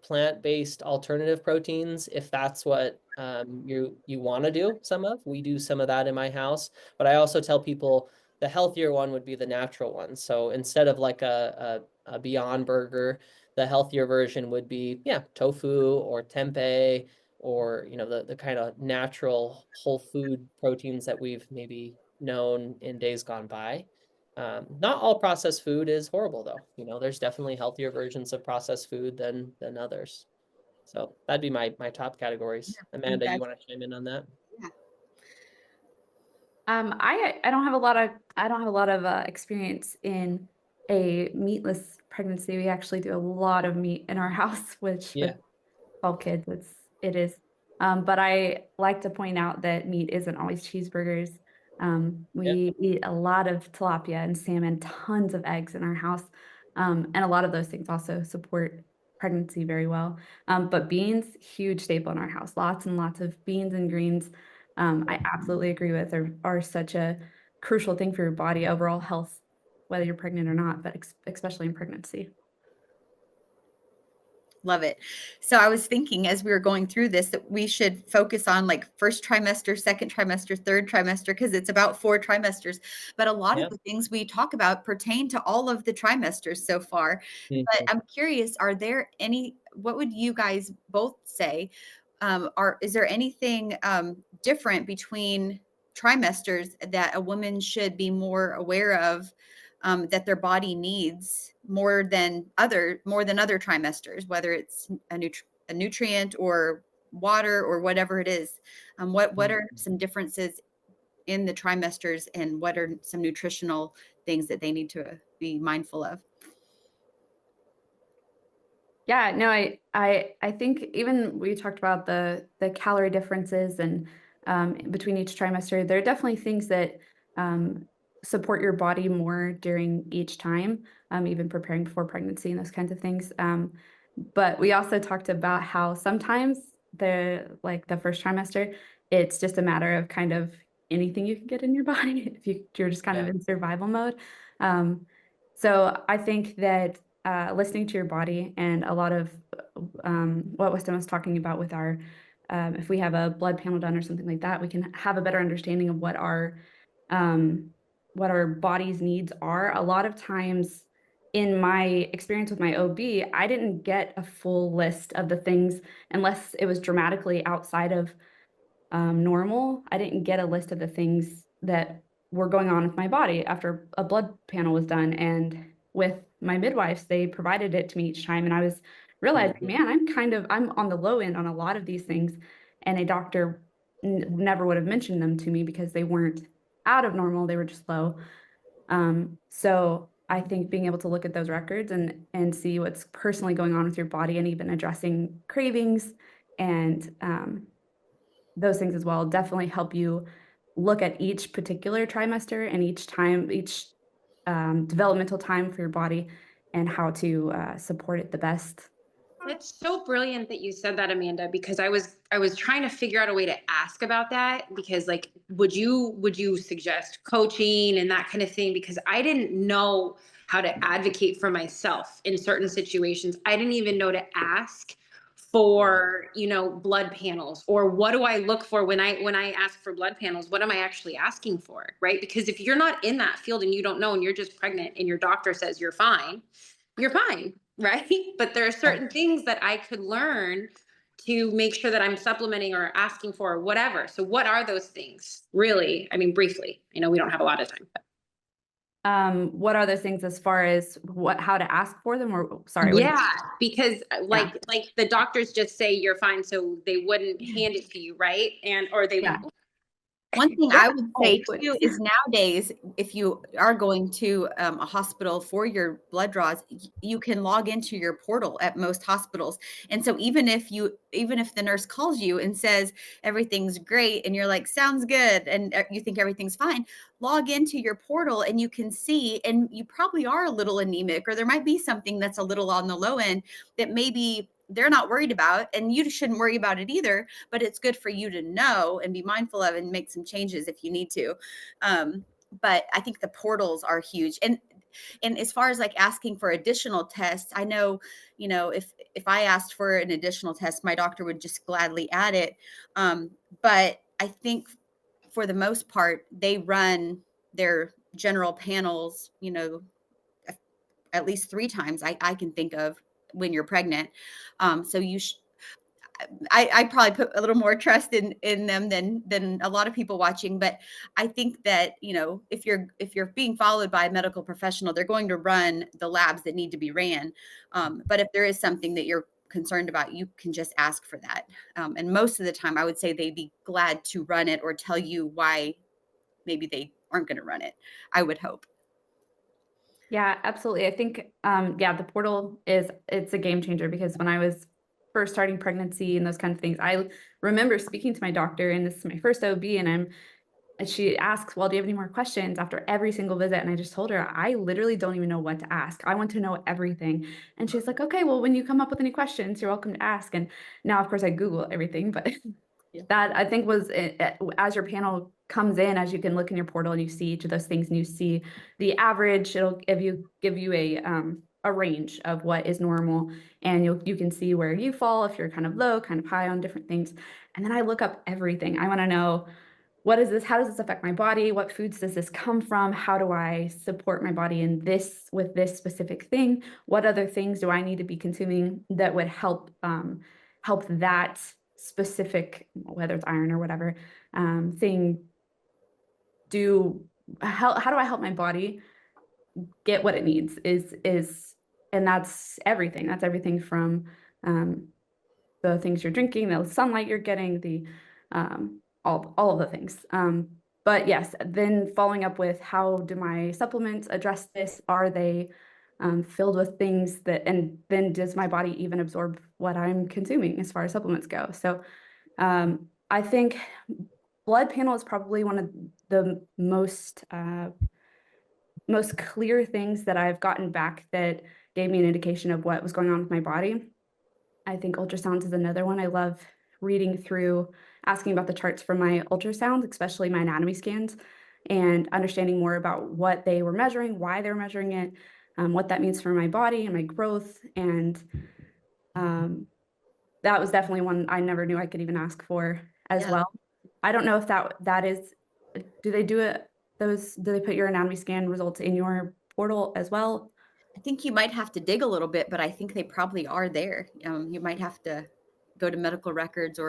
plant-based alternative proteins if that's what you want to do some of. We do some of that in my house, but I also tell people the healthier one would be the natural one. So instead of like a Beyond Burger, the healthier version would be, yeah, tofu or tempeh or, you know, the kind of natural whole food proteins that we've maybe known in days gone by. Not all processed food is horrible though. You know, there's definitely healthier versions of processed food than others. So that'd be my top categories. Amanda, you want to chime in on that? Yeah. I don't have a lot of experience in a meatless pregnancy. We actually do a lot of meat in our house, which Yeah. with 12 kids, it is. But I like to point out that meat isn't always cheeseburgers. We eat a lot of tilapia and salmon, tons of eggs in our house. And a lot of those things also support pregnancy very well. But beans, huge staple in our house, lots and lots of beans and greens. I absolutely agree with are such a crucial thing for your body, overall health, whether you're pregnant or not, but especially in pregnancy. Love it. So I was thinking as we were going through this that we should focus on like first trimester, second trimester, third trimester, because it's about 4 trimesters. But a lot of the things we talk about pertain to all of the trimesters so far. But I'm curious, what would you guys both say? Is there anything different between trimesters that a woman should be more aware of that their body needs more than other trimesters, whether it's a nutrient or water or whatever it is? What are some differences in the trimesters, and what are some nutritional things that they need to be mindful of? Yeah, no, I think even we talked about the calorie differences and between each trimester, there are definitely things that support your body more during each time, even preparing for pregnancy and those kinds of things. But we also talked about how sometimes the first trimester, it's just a matter of kind of anything you can get in your body if you're just kind of in survival mode. So I think that listening to your body, and a lot of what Weston was talking about with our, if we have a blood panel done or something like that, we can have a better understanding of what our body's needs are. A lot of times in my experience with my OB, I didn't get a full list of the things unless it was dramatically outside of normal. I didn't get a list of the things that were going on with my body after a blood panel was done. And with my midwives, they provided it to me each time. And I was realizing, man, I'm on the low end on a lot of these things. And a doctor never would have mentioned them to me because they weren't out of normal. They were just low. So I think being able to look at those records and see what's personally going on with your body, and even addressing cravings and those things as well, definitely help you look at each particular trimester and each developmental time for your body, and how to support it the best. It's so brilliant that you said that, Amanda, because I was trying to figure out a way to ask about that, because like, would you suggest coaching and that kind of thing? Because I didn't know how to advocate for myself in certain situations. I didn't even know to ask for, blood panels, or what do I look for when I ask for blood panels? What am I actually asking for? Right? Because if you're not in that field and you don't know, and you're just pregnant and your doctor says you're fine, right? But there are certain things that I could learn to make sure that I'm supplementing or asking for, or whatever. So what are those things, really? I mean, briefly, we don't have a lot of time. What are those things as far as how to ask for them? Or sorry. Yeah, because like the doctors just say you're fine, so they wouldn't hand it to you, right? Or they Yeah. One thing I would say too is, nowadays, if you are going to a hospital for your blood draws, you can log into your portal at most hospitals. And so even if the nurse calls you and says everything's great, and you're like, sounds good, and you think everything's fine, log into your portal and you can see, and you probably are a little anemic, or there might be something that's a little on the low end that maybe they're not worried about, and you shouldn't worry about it either, but it's good for you to know and be mindful of, and make some changes if you need to. But I think the portals are huge. And as far as like asking for additional tests, I know, if I asked for an additional test, my doctor would just gladly add it. But I think for the most part, they run their general panels, at least 3 times I can think of when you're pregnant. So I probably put a little more trust in them than a lot of people watching. But I think that, if you're being followed by a medical professional, they're going to run the labs that need to be ran. But if there is something that you're concerned about, you can just ask for that. And most of the time, I would say they'd be glad to run it, or tell you why maybe they aren't going to run it. I would hope. Yeah, absolutely. I think, the portal it's a game changer, because when I was first starting pregnancy and those kind of things, I remember speaking to my doctor, and this is my first OB, and she asks, well, do you have any more questions after every single visit? And I just told her, I literally don't even know what to ask. I want to know everything. And she's like, okay, well, when you come up with any questions, you're welcome to ask. And now, of course, I Google everything, but that I think was as your panel comes in, as you can look in your portal and you see each of those things, and you see the average, it'll give you a range of what is normal, and you can see where you fall, if you're kind of low, kind of high on different things. And then I look up everything. I want to know, what is this? How does this affect my body? What foods does this come from? How do I support my body with this specific thing? What other things do I need to be consuming that would help that specific, whether it's iron or whatever thing, how do I help my body get what it needs? And that's everything. That's everything from the things you're drinking, the sunlight you're getting, the all of the things. But yes, then following up with, how do my supplements address this? Are they filled with things and then does my body even absorb what I'm consuming as far as supplements go? So I think blood panel is probably one of the most clear things that I've gotten back that gave me an indication of what was going on with my body. I think ultrasounds is another one. I love reading through asking about the charts from my ultrasound, especially my anatomy scans, and understanding more about what they were measuring, why they were measuring it, what that means for my body and my growth. And that was definitely one I never knew I could even ask for as Yeah. well. I don't know if that is, do they do it, do they put your anatomy scan results in your portal as well? I think you might have to dig a little bit, but I think they probably are there. You might have to go to medical records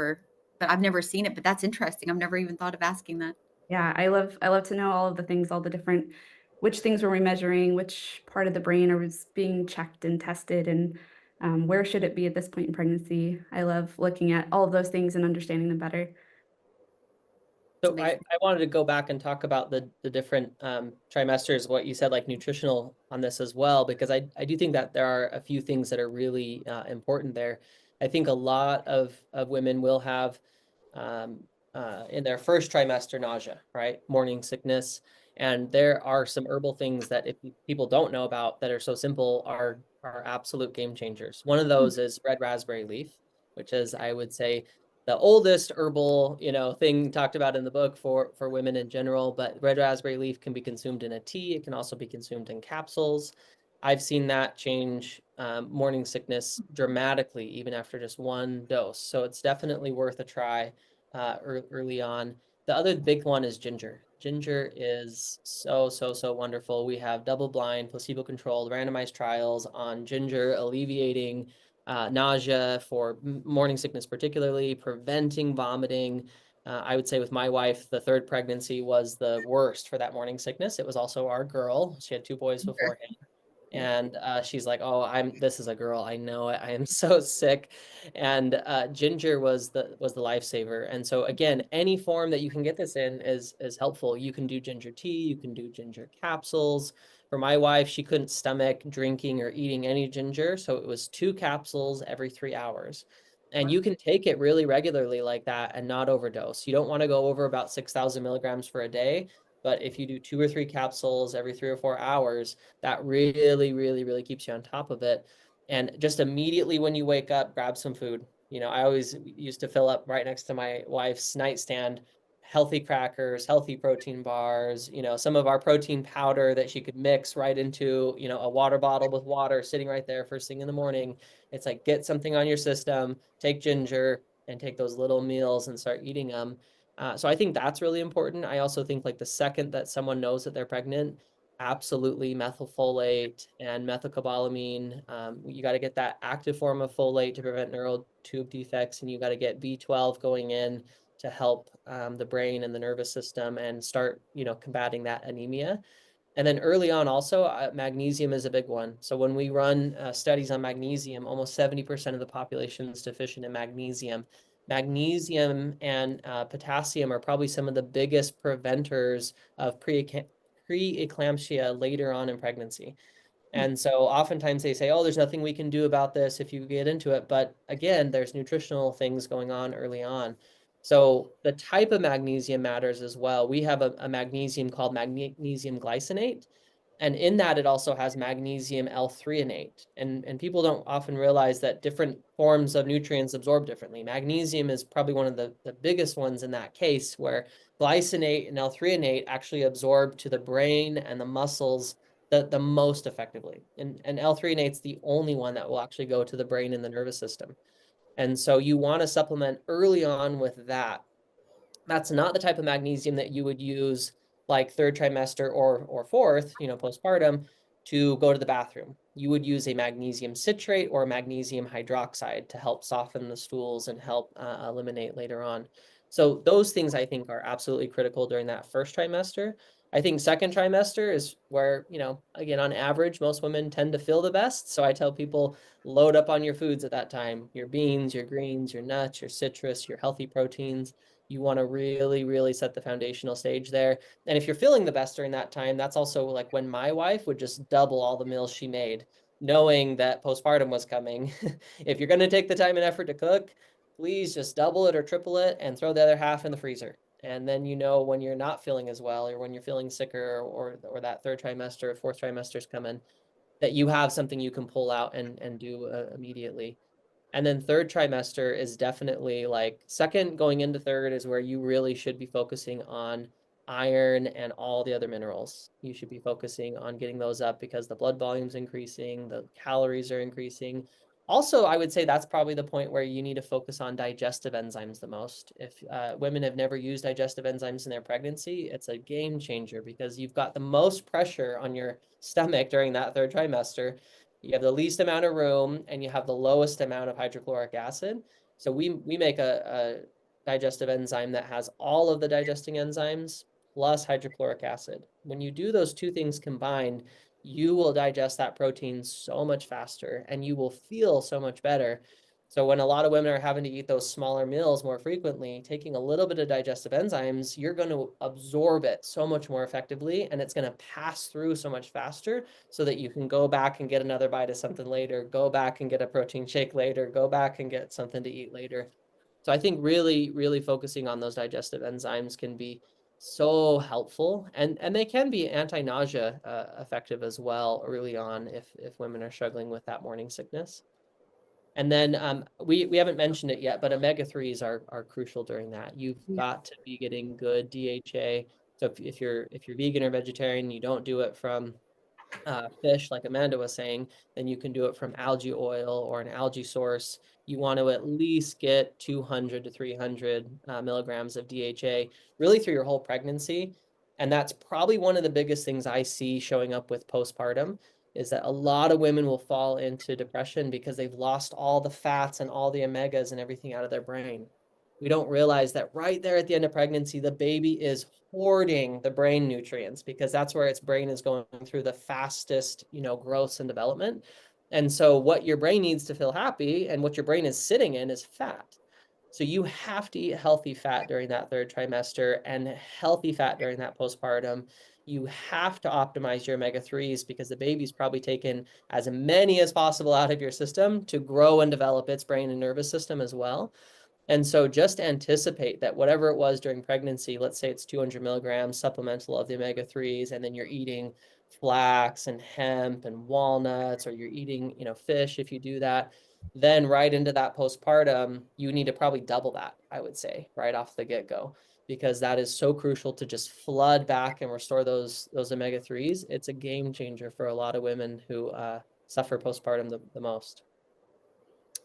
but I've never seen it, but that's interesting. I've never even thought of asking that. Yeah, I love to know all of the things, all the different, which things were we measuring, which part of the brain was being checked and tested, and where should it be at this point in pregnancy. I love looking at all of those things and understanding them better. It's So I amazing. wanted to go back and talk about the different trimesters, what you said, like nutritional on this as well, because I do think that there are a few things that are really important there. I think a lot of women will have um, in their first trimester nausea, right? Morning sickness. And there are some herbal things that if people don't know about that are so simple are absolute game changers. One of those is red raspberry leaf, which is, I would say, the oldest herbal, thing talked about in the book for women in general. But red raspberry leaf can be consumed in a tea. It can also be consumed in capsules. I've seen that change morning sickness dramatically, even after just one dose. So it's definitely worth a try early on. The other big one is ginger. Ginger is so wonderful. We have double-blind, placebo-controlled, randomized trials on ginger alleviating nausea for morning sickness, particularly preventing vomiting. I would say with my wife, the third pregnancy was the worst for that morning sickness. It was also our girl. She had two boys beforehand. And she's like, "Oh, this is a girl. I know it. I am so sick." And ginger was the lifesaver. And so again, any form that you can get this in is helpful. You can do ginger tea, you can do ginger capsules. For my wife, she couldn't stomach drinking or eating any ginger, so it was 2 capsules every 3 hours. And you can take it really regularly like that and not overdose. You don't want to go over about 6,000 milligrams for a day, but if you do 2 or 3 capsules every 3 or 4 hours, that really keeps you on top of it. And just immediately when you wake up, grab some food. I always used to fill up right next to my wife's nightstand, healthy crackers, healthy protein bars, some of our protein powder that she could mix right into, a water bottle with water sitting right there first thing in the morning. It's like, get something on your system, take ginger and take those little meals and start eating them. So I think that's really important. I also think like the second that someone knows that they're pregnant, absolutely methylfolate and methylcobalamin. You got to get that active form of folate to prevent neural tube defects, and you got to get B12 going in to help the brain and the nervous system and start, combating that anemia. And then early on also, magnesium is a big one. So when we run studies on magnesium, almost 70% of the population is deficient in magnesium. Magnesium and potassium are probably some of the biggest preventers of preeclampsia later on in pregnancy. And so oftentimes they say, oh, there's nothing we can do about this if you get into it. But again, there's nutritional things going on early on. So the type of magnesium matters as well. We have a magnesium called magnesium glycinate. And in that, it also has magnesium L-threonate. And people don't often realize that different forms of nutrients absorb differently. Magnesium is probably one of the biggest ones in that case, where glycinate and L-threonate actually absorb to the brain and the muscles the most effectively. And L-threonate's the only one that will actually go to the brain and the nervous system. And so you want to supplement early on with that. That's not the type of magnesium that you would use like third trimester or fourth, postpartum, to go to the bathroom. You would use a magnesium citrate or magnesium hydroxide to help soften the stools and help eliminate later on. So those things I think are absolutely critical during that first trimester. I think second trimester is where, again, on average, most women tend to feel the best. So I tell people, load up on your foods at that time, your beans, your greens, your nuts, your citrus, your healthy proteins. You want to really set the foundational stage there. And if you're feeling the best during that time, that's also like when my wife would just double all the meals she made, knowing that postpartum was coming. If you're going to take the time and effort to cook, please just double it or triple it and throw the other half in the freezer. And then when you're not feeling as well, or when you're feeling sicker, or that third trimester or fourth trimester is coming, that you have something you can pull out and do immediately. And then third trimester is definitely like second going into third is where you really should be focusing on iron and all the other minerals. You should be focusing on getting those up because the blood volume's increasing, the calories are increasing. Also, I would say that's probably the point where you need to focus on digestive enzymes the most. If women have never used digestive enzymes in their pregnancy, it's a game changer because you've got the most pressure on your stomach during that third trimester. You have the least amount of room and you have the lowest amount of hydrochloric acid. So we make a digestive enzyme that has all of the digesting enzymes plus hydrochloric acid. When you do those two things combined, you will digest that protein so much faster and you will feel so much better. So when a lot of women are having to eat those smaller meals more frequently, taking a little bit of digestive enzymes, you're going to absorb it so much more effectively and it's going to pass through so much faster so that you can go back and get another bite of something later, go back and get a protein shake later, go back and get something to eat later. So I think really focusing on those digestive enzymes can be so helpful, and they can be anti-nausea effective as well early on if women are struggling with that morning sickness. And then we haven't mentioned it yet, but omega-3s are crucial during that. You've got to be getting good DHA. So if you're vegan or vegetarian, you don't do it from fish, like Amanda was saying, then you can do it from algae oil or an algae source. You want to at least get 200 to 300 milligrams of DHA really through your whole pregnancy. And that's probably one of the biggest things I see showing up with postpartum is that a lot of women will fall into depression because they've lost all the fats and all the omegas and everything out of their brain. We don't realize that right there at the end of pregnancy, the baby is hoarding the brain nutrients because that's where its brain is going through the fastest, growth and development. And so what your brain needs to feel happy and what your brain is sitting in is fat. So you have to eat healthy fat during that third trimester and healthy fat during that postpartum. You have to optimize your omega-3s because the baby's probably taken as many as possible out of your system to grow and develop its brain and nervous system as well. And so just anticipate that whatever it was during pregnancy, let's say it's 200 milligrams supplemental of the omega-3s, and then you're eating flax and hemp and walnuts, or you're eating, fish if you do that, then right into that postpartum, you need to probably double that, I would say, right off the get-go, because that is so crucial to just flood back and restore those omega-3s. It's a game changer for a lot of women who suffer postpartum the most.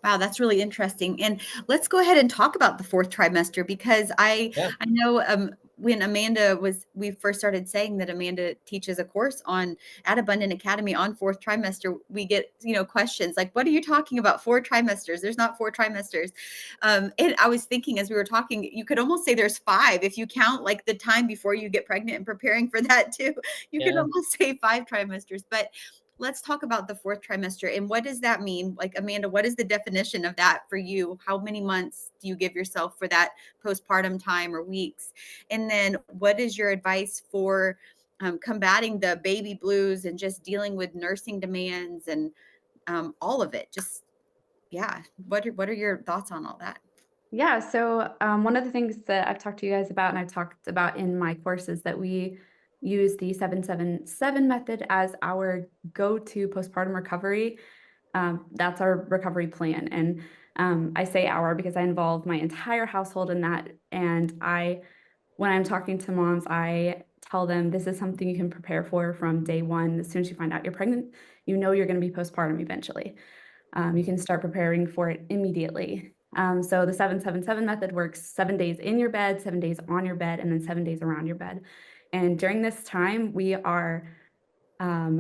Wow, that's really interesting. And let's go ahead and talk about the fourth trimester because I know when we first started saying that Amanda teaches a course at Abundant Academy on fourth trimester, we get, questions like, what are you talking about? 4 trimesters? There's not 4 trimesters. And I was thinking as we were talking, you could almost say there's 5 if you count like the time before you get pregnant and preparing for that too. You can almost say 5 trimesters, but let's talk about the fourth trimester and what does that mean? Like, Amanda, what is the definition of that for you? How many months do you give yourself for that postpartum time or weeks? And then what is your advice for combating the baby blues and just dealing with nursing demands and all of it? What are your thoughts on all that? Yeah, so one of the things that I've talked to you guys about and I've talked about in my course is that we use the 777 method as our go-to postpartum recovery. That's our recovery plan. And I say our because I involve my entire household in that. And when I'm talking to moms, I tell them this is something you can prepare for from day one. As soon as you find out you're pregnant, you know you're going to be postpartum eventually. You can start preparing for it immediately. So the 777 method works 7 days in your bed, 7 days on your bed, and then 7 days around your bed. And during this time, we are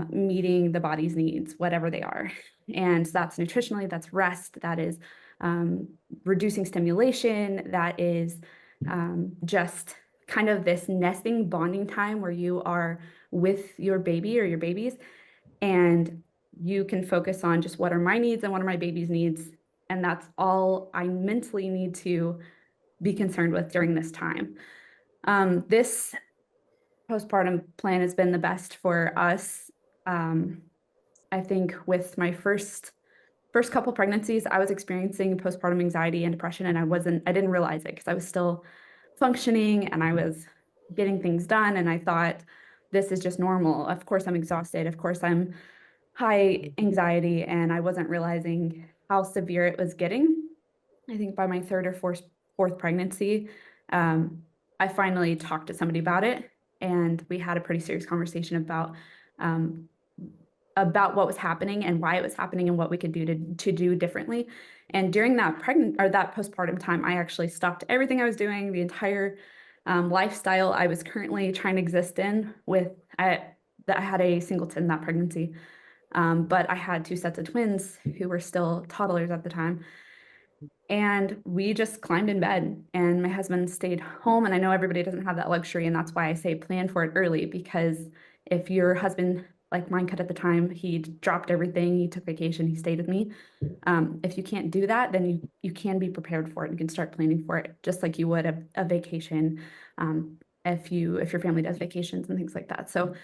meeting the body's needs, whatever they are. And that's nutritionally, that's rest, that is reducing stimulation, that is just kind of this nesting bonding time where you are with your baby or your babies, and you can focus on just what are my needs and what are my baby's needs. And that's all I mentally need to be concerned with during this time. This postpartum plan has been the best for us. I think with my first couple pregnancies, I was experiencing postpartum anxiety and depression, and I didn't realize it because I was still functioning and I was getting things done. And I thought, this is just normal. Of course, I'm exhausted. Of course, I'm high anxiety, and I wasn't realizing how severe it was getting. I think by my third or fourth pregnancy, I finally talked to somebody about it, and we had a pretty serious conversation about what was happening and why it was happening and what we could do to do differently. And during that that postpartum time, I actually stopped everything I was doing, the entire lifestyle I was currently trying to exist in I had a singleton in that pregnancy. But I had 2 sets of twins who were still toddlers at the time. And we just climbed in bed, and my husband stayed home. And I know everybody doesn't have that luxury, and that's why I say plan for it early, because if your husband, like mine could at the time, he dropped everything, he took vacation, he stayed with me. If you can't do that, then you can be prepared for it. You can start planning for it, just like you would a vacation, if your family does vacations and things like that. So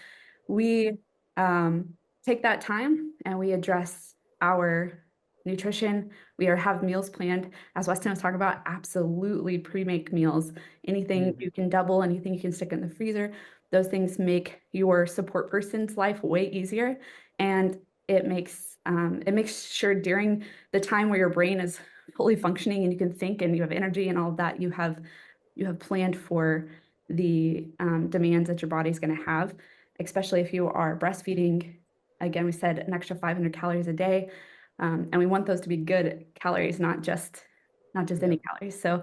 we take that time and we address our nutrition. We have meals planned. As Weston was talking about, absolutely pre-make meals. Anything you can double, anything you can stick in the freezer. Those things make your support person's life way easier. And it makes sure during the time where your brain is fully functioning and you can think and you have energy and all of that, you have planned for the demands that your body's going to have, especially if you are breastfeeding. Again, we said an extra 500 calories a day. And we want those to be good calories, not just any calories. So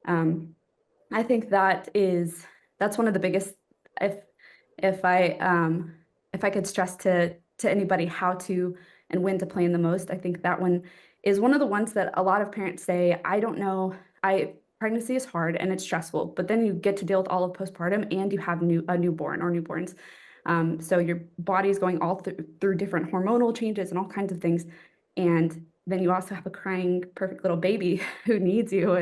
I think that's one of the biggest, if I could stress to anybody how to and when to plan the most, I think that one is one of the ones that a lot of parents say, I don't know, pregnancy is hard and it's stressful, but then you get to deal with all of postpartum and you have a newborn or newborns. So your body is going all through different hormonal changes and all kinds of things. And then you also have a crying, perfect little baby who needs you.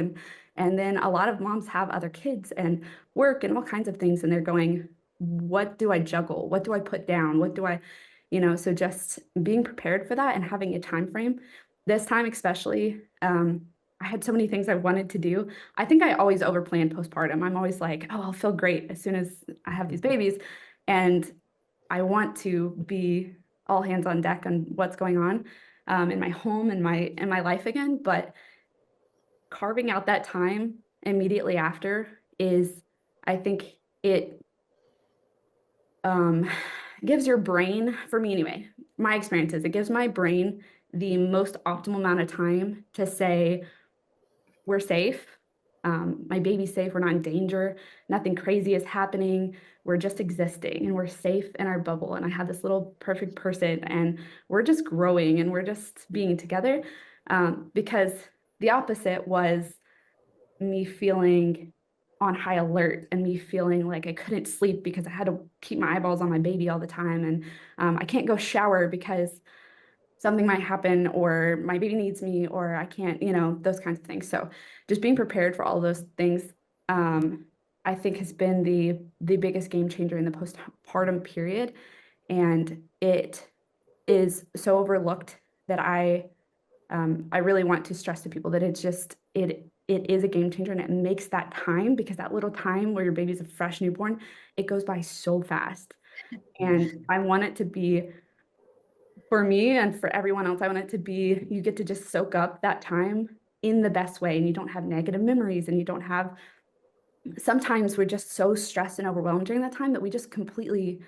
And then a lot of moms have other kids and work and all kinds of things. And they're going, what do I juggle? What do I put down? What do I, so just being prepared for that and having a time frame. This time especially, I had so many things I wanted to do. I think I always overplan postpartum. I'm always like, oh, I'll feel great as soon as I have these babies. And I want to be all hands on deck on what's going on in my home and my life again. But carving out that time immediately after is, I think it gives your brain, for me anyway, my experience is it gives my brain the most optimal amount of time to say, we're safe. My baby's safe. We're not in danger. Nothing crazy is happening. We're just existing and we're safe in our bubble. And I have this little perfect person and we're just growing and we're just being together. Because the opposite was me feeling on high alert and me feeling like I couldn't sleep because I had to keep my eyeballs on my baby all the time. And I can't go shower because something might happen or my baby needs me or I can't, those kinds of things. So just being prepared for all of those things, I think has been the biggest game changer in the postpartum period. And it is so overlooked that I really want to stress to people that it is a game changer and it makes that time, because that little time where your baby's a fresh newborn, it goes by so fast. And I want it to be, for me and for everyone else, I want it to be, you get to just soak up that time in the best way and you don't have negative memories and you don't have, sometimes we're just so stressed and overwhelmed during that time that we just completely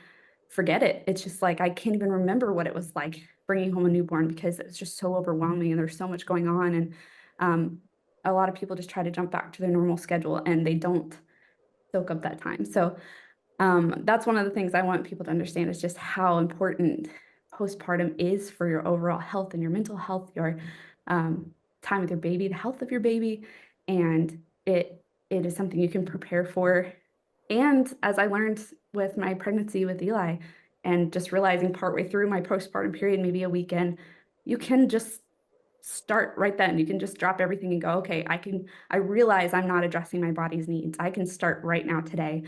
forget it. It's just like, I can't even remember what it was like bringing home a newborn because it's just so overwhelming and there's so much going on. And a lot of people just try to jump back to their normal schedule and they don't soak up that time. So that's one of the things I want people to understand is just how important postpartum is for your overall health and your mental health, your time with your baby, the health of your baby. And it is something you can prepare for. And as I learned with my pregnancy with Eli and just realizing partway through my postpartum period, maybe a weekend, you can just start right then. You can just drop everything and go, okay, I realize I'm not addressing my body's needs. I can start right now today,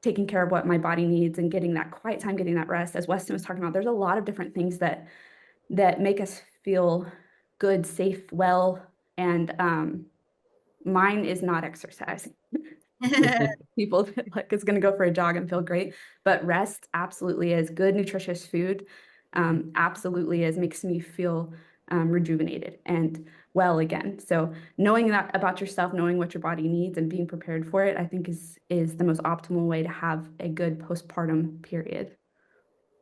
taking care of what my body needs and getting that quiet time, getting that rest. As Weston was talking about, there's a lot of different things that make us feel good, safe, well. And mine is not exercise. People like is going to go for a jog and feel great, but rest absolutely is. Good nutritious food absolutely is, makes me feel rejuvenated and well again. So knowing that about yourself, knowing what your body needs and being prepared for it, I think is the most optimal way to have a good postpartum period.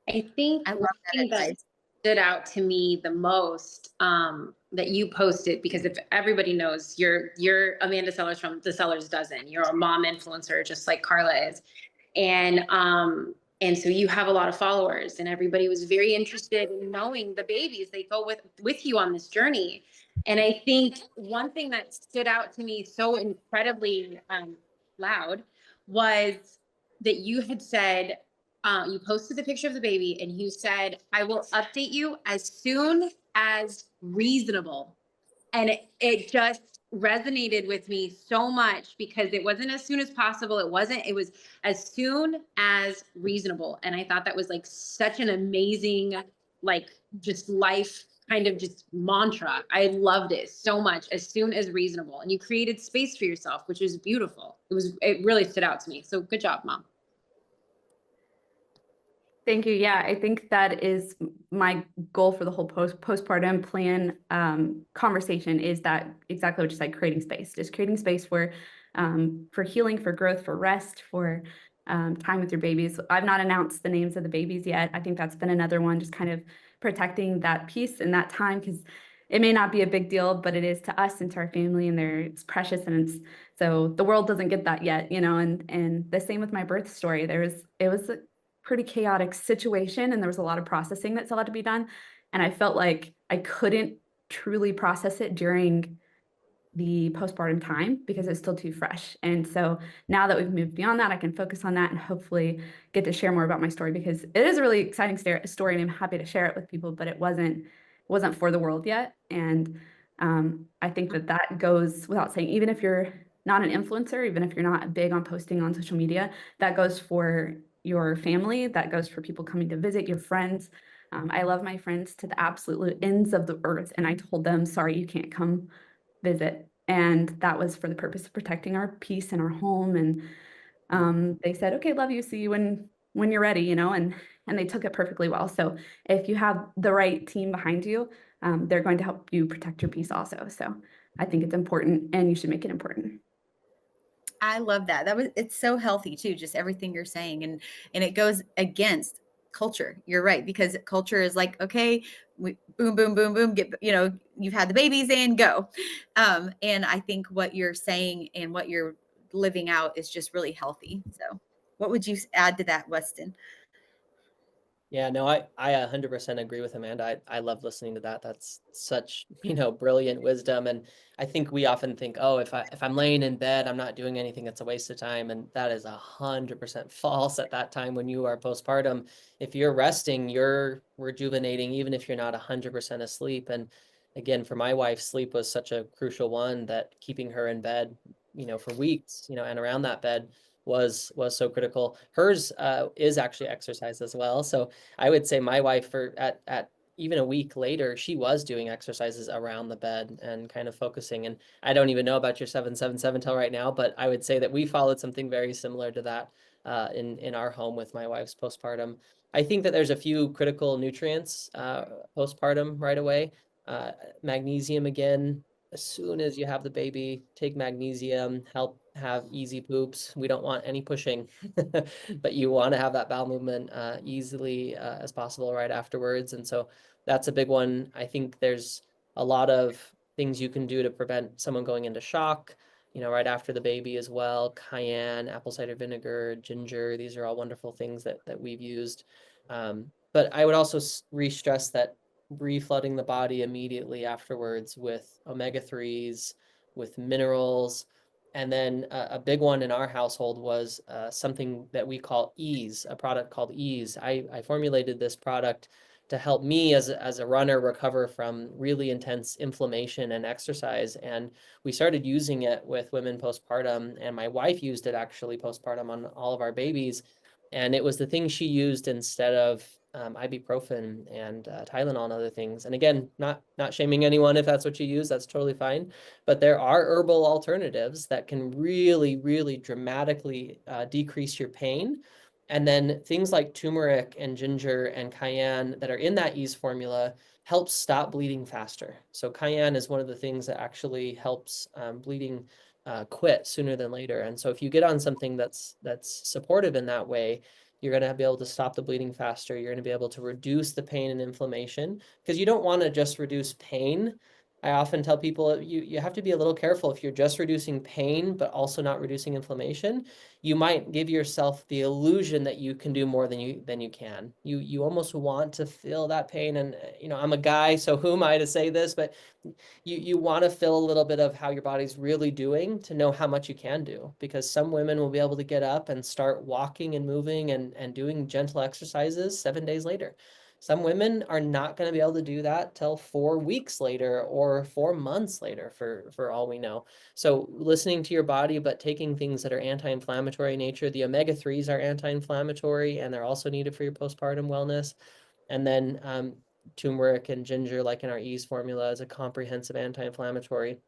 I think I love one that thing that advice. stood out to me the most, that you posted, because if everybody knows, you're Amanda Sellers from The Sellers Dozen. You're a mom influencer, just like Carla is, and so you have a lot of followers, and everybody was very interested in knowing the babies. They go with you on this journey, and I think one thing that stood out to me so incredibly loud was that you had said, you posted the picture of the baby and you said, I will update you as soon as reasonable. And it just resonated with me so much, because it wasn't as soon as possible. It was as soon as reasonable. And I thought that was like such an amazing, like, just life kind of just mantra. I loved it so much. As soon as reasonable. And you created space for yourself, which is beautiful. It really stood out to me. So good job, Mom. Thank you. Yeah, I think that is my goal for the whole postpartum plan conversation, is that exactly what you said, creating space, just creating space for healing, for growth, for rest, for time with your babies. I've not announced the names of the babies yet. I think that's been another one, just kind of protecting that peace and that time, because it may not be a big deal, but it is to us and to our family, and it's precious, and it's, so the world doesn't get that yet, you know. And the same with my birth story. It was a pretty chaotic situation, and there was a lot of processing that still had to be done. And I felt like I couldn't truly process it during the postpartum time because it's still too fresh. And so now that we've moved beyond that, I can focus on that and hopefully get to share more about my story, because it is a really exciting story and I'm happy to share it with people, but it wasn't for the world yet. And I think that goes without saying, even if you're not an influencer, even if you're not big on posting on social media, that goes for your family, that goes for people coming to visit, your friends. I love my friends to the absolute ends of the earth, and I told them, sorry, you can't come visit. And that was for the purpose of protecting our peace in our home. And they said, okay, love you, see you when you're ready, you know, and they took it perfectly well. So if you have the right team behind you, they're going to help you protect your peace also. So I think it's important, and you should make it important. I love that. It's so healthy too, just everything you're saying. And it goes against culture. You're right, because culture is like, okay, boom, boom, boom, boom, get, you know, you've had the babies in, go. And I think what you're saying and what you're living out is just really healthy. So what would you add to that, Weston? Yeah, no, I 100% agree with Amanda. I love listening to that. That's such, brilliant wisdom. And I think we often think, oh, if I'm laying in bed, I'm not doing anything, it's a waste of time. And that is 100% false at that time when you are postpartum. If you're resting, you're rejuvenating, even if you're not 100% asleep. And again, for my wife, sleep was such a crucial one, that keeping her in bed, for weeks, and around that bed was so critical. Hers is actually exercise as well. So I would say my wife, at even a week later, she was doing exercises around the bed and kind of focusing. And I don't even know about your 777 till right now, but I would say that we followed something very similar to that in our home with my wife's postpartum. I think that there's a few critical nutrients postpartum right away. Magnesium, again, as soon as you have the baby, take magnesium, help have easy poops. We don't want any pushing, but you want to have that bowel movement easily as possible right afterwards. And so that's a big one. I think there's a lot of things you can do to prevent someone going into shock, right after the baby as well. Cayenne, apple cider vinegar, ginger, these are all wonderful things that we've used. But I would also re-stress that reflooding the body immediately afterwards with omega-3s, with minerals. And then a big one in our household was something that we call Ease, a product called Ease. I formulated this product to help me as a runner recover from really intense inflammation and exercise. And we started using it with women postpartum, and my wife used it actually postpartum on all of our babies. And it was the thing she used instead of ibuprofen and Tylenol and other things. And again, not shaming anyone if that's what you use, that's totally fine. But there are herbal alternatives that can really, really dramatically decrease your pain And then things like turmeric and ginger and cayenne that are in that ease formula helps stop bleeding faster. So cayenne is one of the things that actually helps bleeding quit sooner than later. And so if you get on something that's supportive in that way, you're going to be able to stop the bleeding faster. You're going to be able to reduce the pain and inflammation, because you don't want to just reduce pain. I often tell people you have to be a little careful if you're just reducing pain, but also not reducing inflammation. You might give yourself the illusion that you can do more than you can. You almost want to feel that pain. And I'm a guy, so who am I to say this? But you want to feel a little bit of how your body's really doing to know how much you can do, because some women will be able to get up and start walking and moving and doing gentle exercises 7 days later. Some women are not going to be able to do that till 4 weeks later or 4 months later, for all we know. So listening to your body, but taking things that are anti-inflammatory in nature. The omega-3s are anti-inflammatory, and they're also needed for your postpartum wellness. And then turmeric and ginger, like in our ease formula, is a comprehensive anti-inflammatory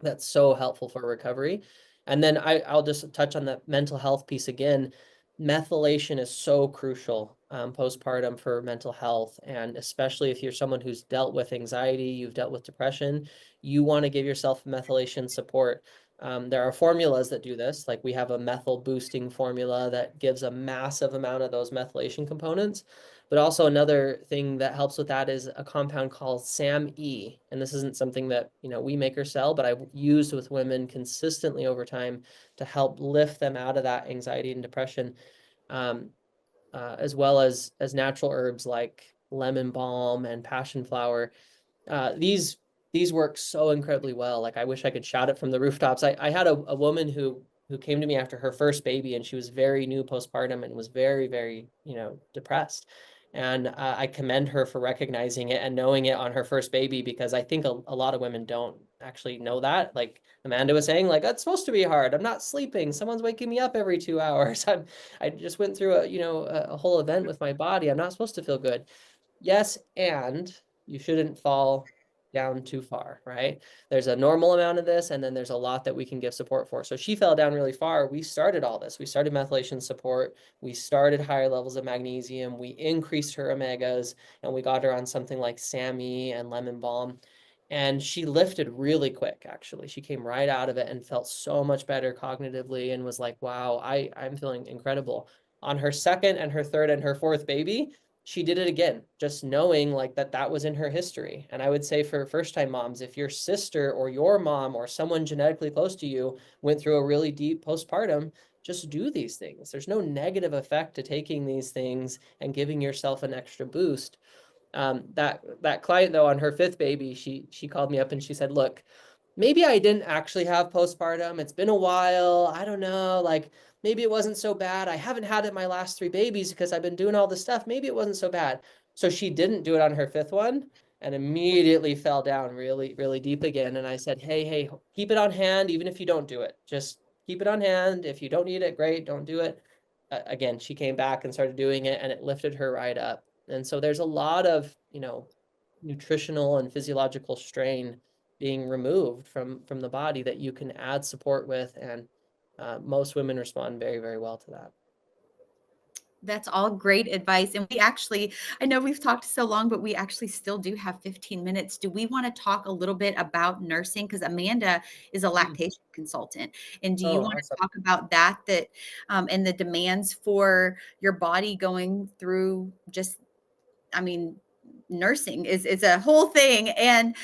that's so helpful for recovery. And then I'll just touch on the mental health piece again. Methylation is so crucial postpartum for mental health. And especially if you're someone who's dealt with anxiety, you've dealt with depression, you want to give yourself methylation support. There are formulas that do this, like we have a methyl boosting formula that gives a massive amount of those methylation components. But also another thing that helps with that is a compound called SAMe. And this isn't something that, we make or sell, but I've used with women consistently over time to help lift them out of that anxiety and depression, as well as natural herbs like lemon balm and passion flower. These work so incredibly well. Like, I wish I could shout it from the rooftops. I had a woman who came to me after her first baby, and she was very new postpartum and was very, very, depressed. And I commend her for recognizing it and knowing it on her first baby, because I think a lot of women don't actually know that. Like Amanda was saying, like, that's supposed to be hard. I'm not sleeping. Someone's waking me up every 2 hours. I just went through a whole event with my body. I'm not supposed to feel good. Yes, and you shouldn't fall down too far, right? There's a normal amount of this, and then there's a lot that we can give support for. So she fell down really far. We started all this. We started methylation support. We started higher levels of magnesium. We increased her omegas, and we got her on something like SAMe and lemon balm. And she lifted really quick, actually. She came right out of it and felt so much better cognitively and was like, wow, I'm feeling incredible. On her second and her third and her fourth baby, she did it again, just knowing like that was in her history. And I would say for first-time moms, if your sister or your mom or someone genetically close to you went through a really deep postpartum, just do these things. There's no negative effect to taking these things and giving yourself an extra boost. That client, though, on her fifth baby, she called me up and she said, look, maybe I didn't actually have postpartum. It's been a while. I don't know. Like, maybe it wasn't so bad. I haven't had it my last 3 babies because I've been doing all this stuff. Maybe it wasn't so bad. So she didn't do it on her fifth one and immediately fell down really, really deep again. And I said, hey, keep it on hand, even if you don't do it. Just keep it on hand. If you don't need it, great, don't do it. Again, she came back and started doing it, and it lifted her right up. And so there's a lot of, nutritional and physiological strain being removed from the body that you can add support with. And most women respond very, very well to that. That's all great advice. And we actually, I know we've talked so long, but we actually still do have 15 minutes. Do we want to talk a little bit about nursing? Because Amanda is a lactation consultant. And do you want Awesome. to talk about that and the demands for your body going through just, nursing is a whole thing. And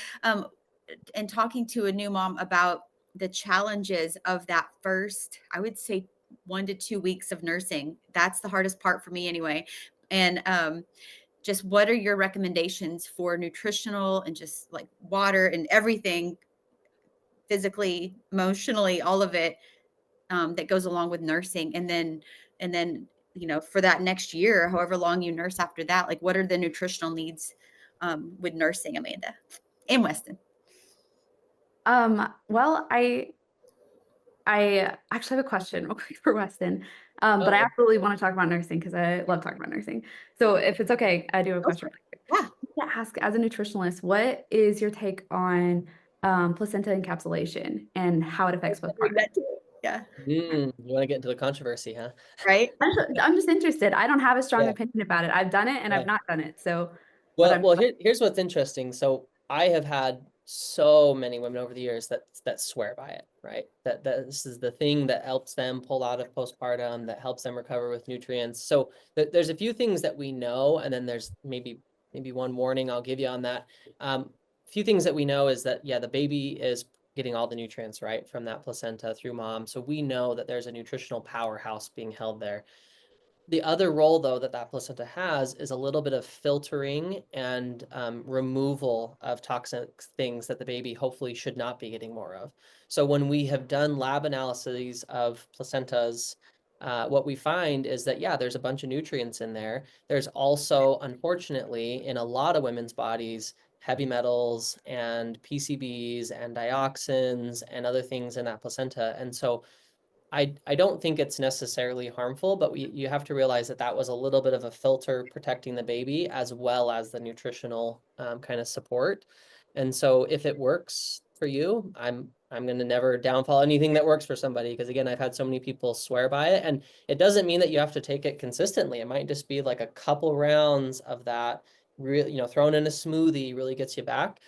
talking to a new mom about the challenges of that first, I would say 1 to 2 weeks of nursing. That's the hardest part for me anyway. And just what are your recommendations for nutritional and just like water and everything, physically, emotionally, all of it, that goes along with nursing? And then, for that next year, however long you nurse after that, like what are the nutritional needs with nursing, Amanda and Weston? Well, I actually have a question real quick for Weston. But I absolutely want to talk about nursing because I love talking about nursing. So if it's okay, I do have a question. Yeah. To ask, as a nutritionalist, what is your take on placenta encapsulation and how it affects postpartum? Yeah. You want to get into the controversy, huh? Right. I'm just interested. I don't have a strong Yeah. opinion about it. I've done it and Yeah. I've not done it. So, but I'm Well, here's what's interesting. So I have had so many women over the years that swear by it, right? That this is the thing that helps them pull out of postpartum, that helps them recover with nutrients. So there's a few things that we know, and then there's maybe one warning I'll give you on that. A few things that we know is that, yeah, the baby is getting all the nutrients, right, from that placenta through mom. So we know that there's a nutritional powerhouse being held there. The other role, though, that placenta has is a little bit of filtering and removal of toxic things that the baby hopefully should not be getting more of. So when we have done lab analyses of placentas, what we find is that, yeah, there's a bunch of nutrients in there. There's also, unfortunately, in a lot of women's bodies, heavy metals and PCBs and dioxins and other things in that placenta. And so I don't think it's necessarily harmful, but you have to realize that was a little bit of a filter protecting the baby as well as the nutritional kind of support. And so if it works for you, I'm going to never downfall anything that works for somebody, because again, I've had so many people swear by it, and it doesn't mean that you have to take it consistently. It might just be like a couple rounds of that, really, thrown in a smoothie really gets you back.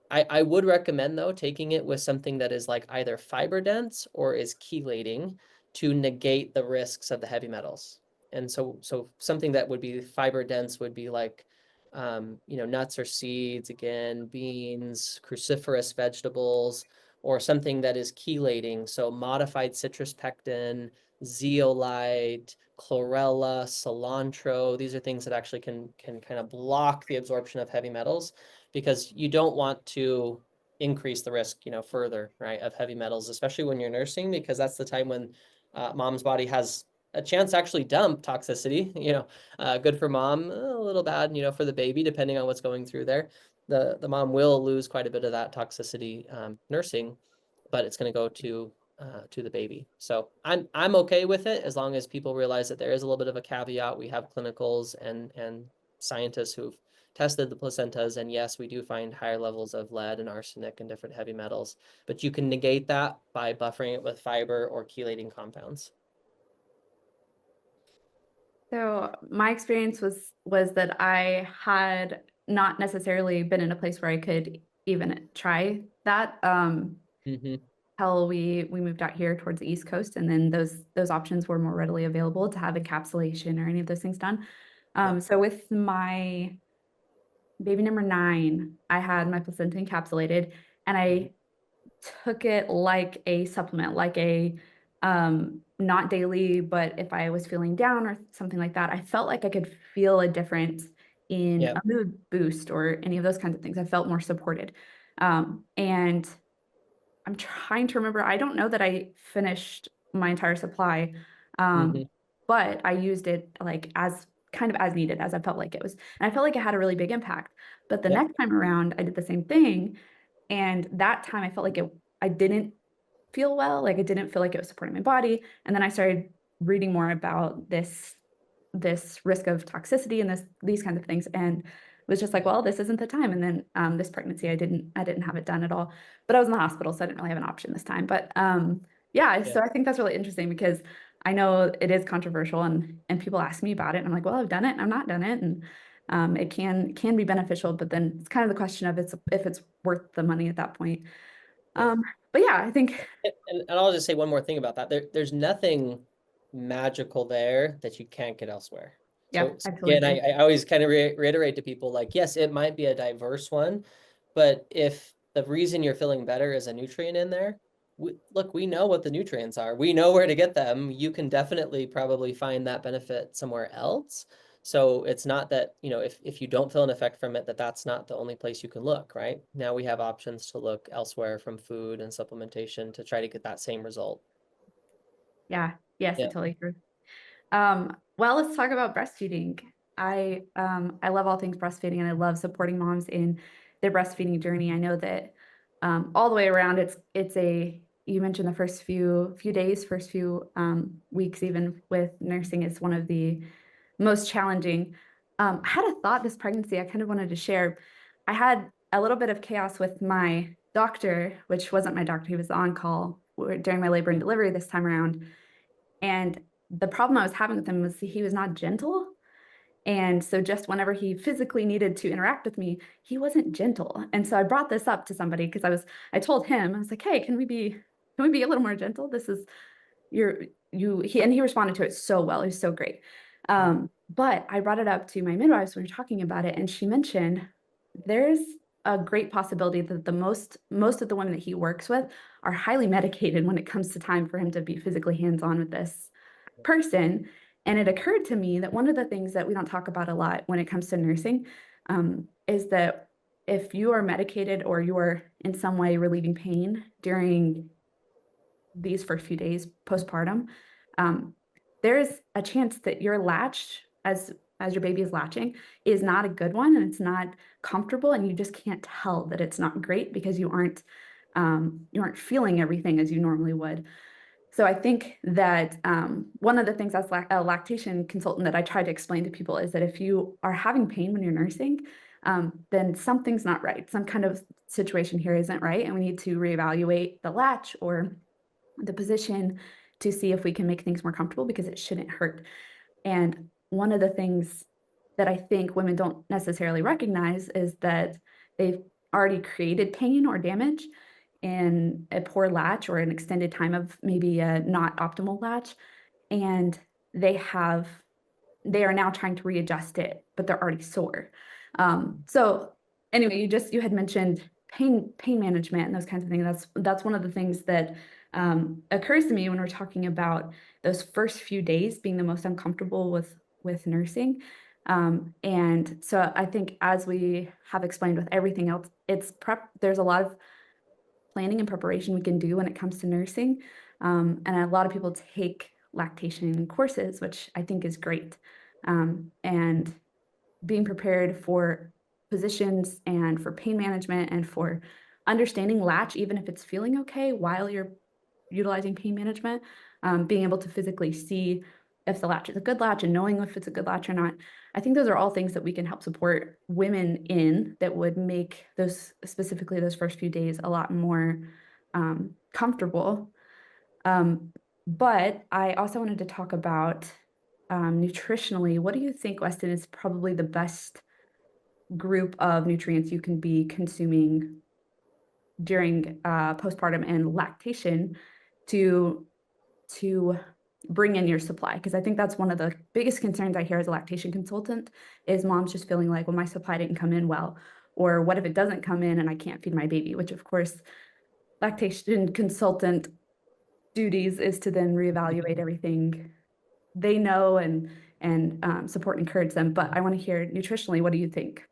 I would recommend, though, taking it with something that is like either fiber dense or is chelating to negate the risks of the heavy metals. And so something that would be fiber dense would be like, nuts or seeds, again, beans, cruciferous vegetables, or something that is chelating. So modified citrus pectin, zeolite, chlorella, cilantro. These are things that actually can kind of block the absorption of heavy metals, because you don't want to increase the risk, further, right, of heavy metals, especially when you're nursing, because that's the time when mom's body has a chance to actually dump toxicity, good for mom, a little bad, for the baby, depending on what's going through there. The mom will lose quite a bit of that toxicity nursing, but it's going to go to the baby. So I'm okay with it as long as people realize that there is a little bit of a caveat. We have clinicals and scientists who've tested the placentas, and yes, we do find higher levels of lead and arsenic and different heavy metals, but you can negate that by buffering it with fiber or chelating compounds. So my experience was that I had not necessarily been in a place where I could even try that. Until we moved out here towards the East Coast, and then those options were more readily available to have encapsulation or any of those things done. So with my baby number 9, I had my placenta encapsulated, and I took it like a supplement, like a not daily, but if I was feeling down or something like that, I felt like I could feel a difference in a mood boost or any of those kinds of things. I felt more supported. And I'm trying to remember, I don't know that I finished my entire supply, but I used it like as kind of as needed, as I felt like it was. And I felt like it had a really big impact. But the next time around, I did the same thing. And that time I felt like I didn't feel well, like I didn't feel like it was supporting my body. And then I started reading more about this risk of toxicity and these kinds of things, and was just like, well, this isn't the time. And then this pregnancy, I didn't have it done at all, but I was in the hospital, so I didn't really have an option this time. But yeah, so I think that's really interesting, because I know it is controversial, and people ask me about it, and I'm like, well, I've done it and I've not done it, and it can be beneficial, but then it's kind of the question of if it's worth the money at that point. But yeah, I think. And I'll just say one more thing about that. There's nothing magical there that you can't get elsewhere. Yeah, So I totally again, agree. I always kind of reiterate to people, like, yes, it might be a diverse one, but if the reason you're feeling better is a nutrient in there, we know what the nutrients are. We know where to get them. You can definitely probably find that benefit somewhere else. So it's not that, if you don't feel an effect from it, that's not the only place you can look, right? Now we have options to look elsewhere, from food and supplementation, to try to get that same result. Yeah, yes, I Yeah. totally agree. Well, let's talk about breastfeeding. I love all things breastfeeding, and I love supporting moms in their breastfeeding journey. I know that all the way around, you mentioned the first few days, first few weeks, even with nursing, is one of the most challenging. I had a thought this pregnancy I kind of wanted to share. I had a little bit of chaos with my doctor, which wasn't my doctor, he was the on-call during my labor and delivery this time around. And the problem I was having with him was he was not gentle. And so just whenever he physically needed to interact with me, he wasn't gentle. And so I brought this up to somebody because I told him, I was like, hey, can we be a little more gentle? This is he responded to it so well. It was so great. But I brought it up to my midwives when we were talking about it, and she mentioned there's a great possibility that the most of the women that he works with are highly medicated when it comes to time for him to be physically hands-on with this person. And it occurred to me that one of the things that we don't talk about a lot when it comes to nursing is that if you are medicated or you are in some way relieving pain during these first few days postpartum, there is a chance that your latch as your baby is latching is not a good one, and it's not comfortable, and you just can't tell that it's not great because you aren't feeling everything as you normally would. So I think that one of the things as a lactation consultant that I try to explain to people is that if you are having pain when you're nursing, then something's not right. Some kind of situation here isn't right, and we need to reevaluate the latch or the position to see if we can make things more comfortable, because it shouldn't hurt. And one of the things that I think women don't necessarily recognize is that they've already created pain or damage in a poor latch or an extended time of maybe a not optimal latch, and they are now trying to readjust it, but they're already sore. So anyway, you had mentioned pain management and those kinds of things. That's one of the things that occurs to me when we're talking about those first few days being the most uncomfortable with nursing. And so I think, as we have explained with everything else, there's a lot of planning and preparation we can do when it comes to nursing. And a lot of people take lactation courses, which I think is great. And being prepared for positions and for pain management and for understanding latch, even if it's feeling okay while you're utilizing pain management, being able to physically see if the latch is a good latch and knowing if it's a good latch or not. I think those are all things that we can help support women in, that would make specifically those first few days a lot more comfortable. But I also wanted to talk about nutritionally. What do you think, Weston, is probably the best group of nutrients you can be consuming during postpartum and lactation to bring in your supply? Because I think that's one of the biggest concerns I hear as a lactation consultant, is moms just feeling like, well, my supply didn't come in well, or what if it doesn't come in and I can't feed my baby? Which, of course, lactation consultant duties is to then reevaluate everything they know and support and encourage them. But I want to hear nutritionally, what do you think?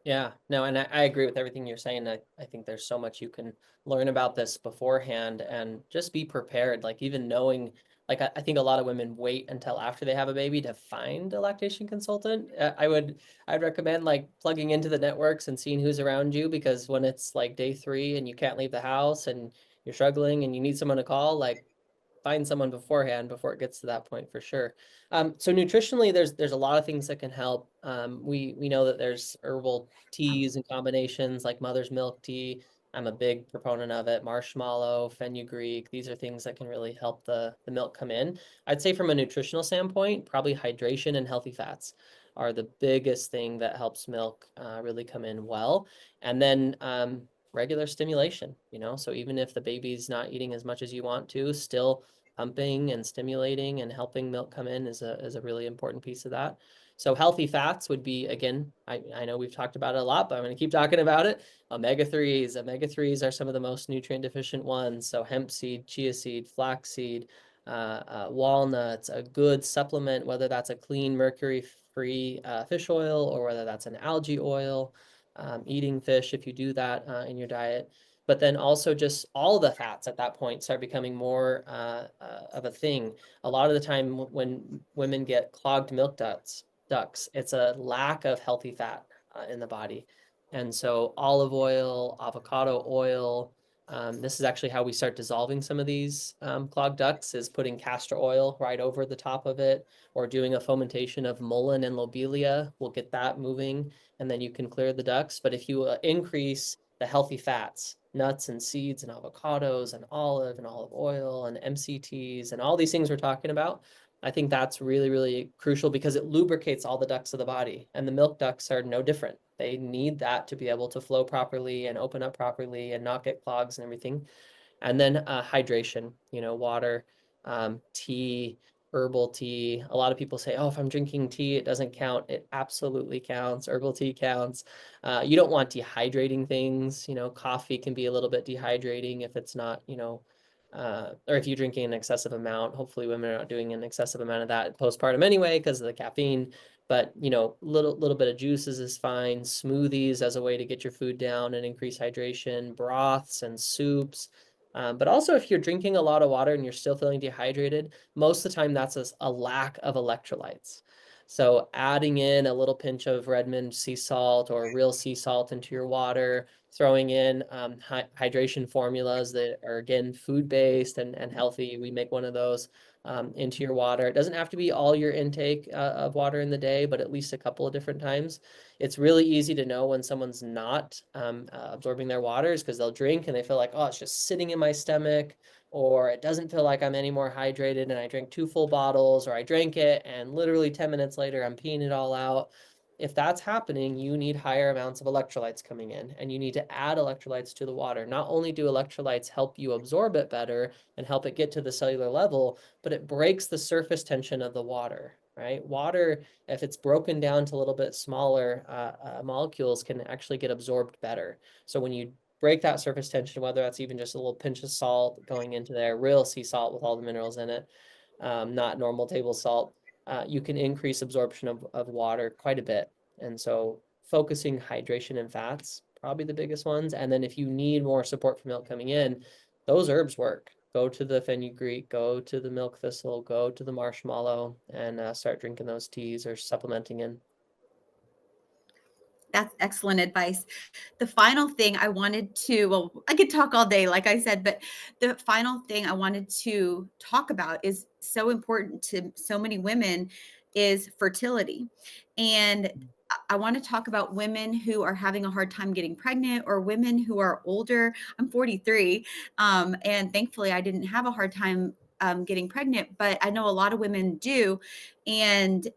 Yeah, no, and I agree with everything you're saying. I think there's so much you can learn about this beforehand and just be prepared. Like, even knowing, like, I think a lot of women wait until after they have a baby to find a lactation consultant. I'd recommend like plugging into the networks and seeing who's around you, because when it's like day 3 and you can't leave the house and you're struggling and you need someone to call, like, find someone beforehand before it gets to that point, for sure. So nutritionally, there's a lot of things that can help. We know that there's herbal teas and combinations like mother's milk tea. I'm a big proponent of it. Marshmallow, fenugreek, these are things that can really help the milk come in. I'd say from a nutritional standpoint, probably hydration and healthy fats are the biggest thing that helps milk really come in well. And then regular stimulation, so even if the baby's not eating as much as you want to, still pumping and stimulating and helping milk come in is a really important piece of that. So healthy fats would be, again, I know we've talked about it a lot, but I'm going to keep talking about it. Omega-3s are some of the most nutrient deficient ones. So hemp seed, chia seed, flax seed, walnuts, a good supplement, whether that's a clean mercury-free fish oil or whether that's an algae oil. Eating fish, if you do that in your diet. But then also just all the fats at that point start becoming more of a thing. A lot of the time when women get clogged milk ducts, it's a lack of healthy fat in the body. And so olive oil, avocado oil, this is actually how we start dissolving some of these clogged ducts, is putting castor oil right over the top of it, or doing a fomentation of mullein and lobelia. We'll get that moving, and then you can clear the ducts. But if you increase the healthy fats, nuts and seeds and avocados and olive oil and MCTs and all these things we're talking about. I think that's really, really crucial because it lubricates all the ducts of the body, and the milk ducts are no different. They need that to be able to flow properly and open up properly and not get clogs and everything. And then hydration, water, tea, herbal tea. A lot of people say, oh, if I'm drinking tea, it doesn't count. It absolutely counts. Herbal tea counts. You don't want dehydrating things. Coffee can be a little bit dehydrating if it's not, or if you're drinking an excessive amount. Hopefully women are not doing an excessive amount of that postpartum anyway because of the caffeine. But little bit of juices is fine. Smoothies as a way to get your food down and increase hydration. Broths and soups. But also if you're drinking a lot of water and you're still feeling dehydrated, most of the time that's a lack of electrolytes. So adding in a little pinch of Redmond sea salt or real sea salt into your water, throwing in hydration formulas that are, again, food-based and healthy. We make one of those into your water. It doesn't have to be all your intake of water in the day, but at least a couple of different times. It's really easy to know when someone's not absorbing their waters because they'll drink and they feel like, oh, it's just sitting in my stomach, or it doesn't feel like I'm any more hydrated and I drank 2 full bottles, or I drank it and literally 10 minutes later I'm peeing it all out. If that's happening, you need higher amounts of electrolytes coming in, and you need to add electrolytes to the water. Not only do electrolytes help you absorb it better and help it get to the cellular level, but it breaks the surface tension of the water, right? Water, if it's broken down to a little bit smaller molecules, can actually get absorbed better. So when you break that surface tension, whether that's even just a little pinch of salt going into there, real sea salt with all the minerals in it, not normal table salt, you can increase absorption of water quite a bit. And so focusing hydration and fats, probably the biggest ones. And then if you need more support from milk coming in, those herbs work. Go to the fenugreek, go to the milk thistle, go to the marshmallow, and start drinking those teas or supplementing in. That's excellent advice. The final thing I wanted to, well, I could talk all day, like I said, but the final thing I wanted to talk about is so important to so many women is fertility. And I want to talk about women who are having a hard time getting pregnant, or women who are older. I'm 43, and thankfully I didn't have a hard time getting pregnant, but I know a lot of women do. And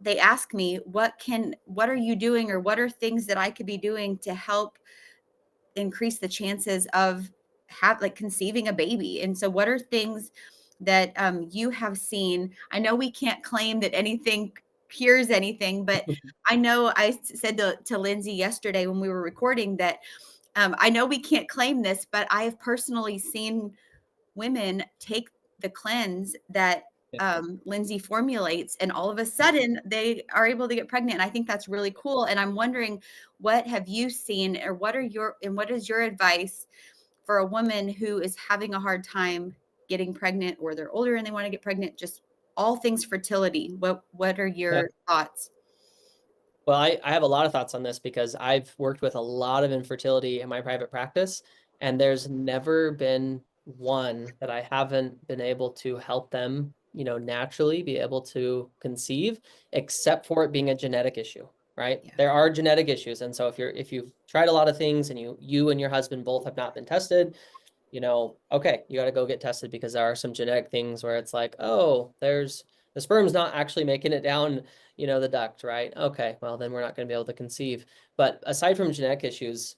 they ask me, what are you doing, or what are things that I could be doing to help increase the chances of conceiving a baby? And so what are things that you have seen? I know we can't claim that anything cures anything, but I know I said to Lindsay yesterday when we were recording that I know we can't claim this, but I have personally seen women take the cleanse that Lindsay formulates, and all of a sudden they are able to get pregnant. And I think that's really cool. And I'm wondering, what have you seen, or what is your advice for a woman who is having a hard time getting pregnant, or they're older and they want to get pregnant, just all things fertility? What are your thoughts? Well, I have a lot of thoughts on this because I've worked with a lot of infertility in my private practice, and there's never been one that I haven't been able to help them, naturally be able to conceive, except for it being a genetic issue, right? Yeah. There are genetic issues. And so if you've tried a lot of things and you and your husband both have not been tested, okay, you got to go get tested because there are some genetic things where it's like, oh, the sperm's not actually making it down, the duct, right? Okay, well, then we're not going to be able to conceive. But aside from genetic issues,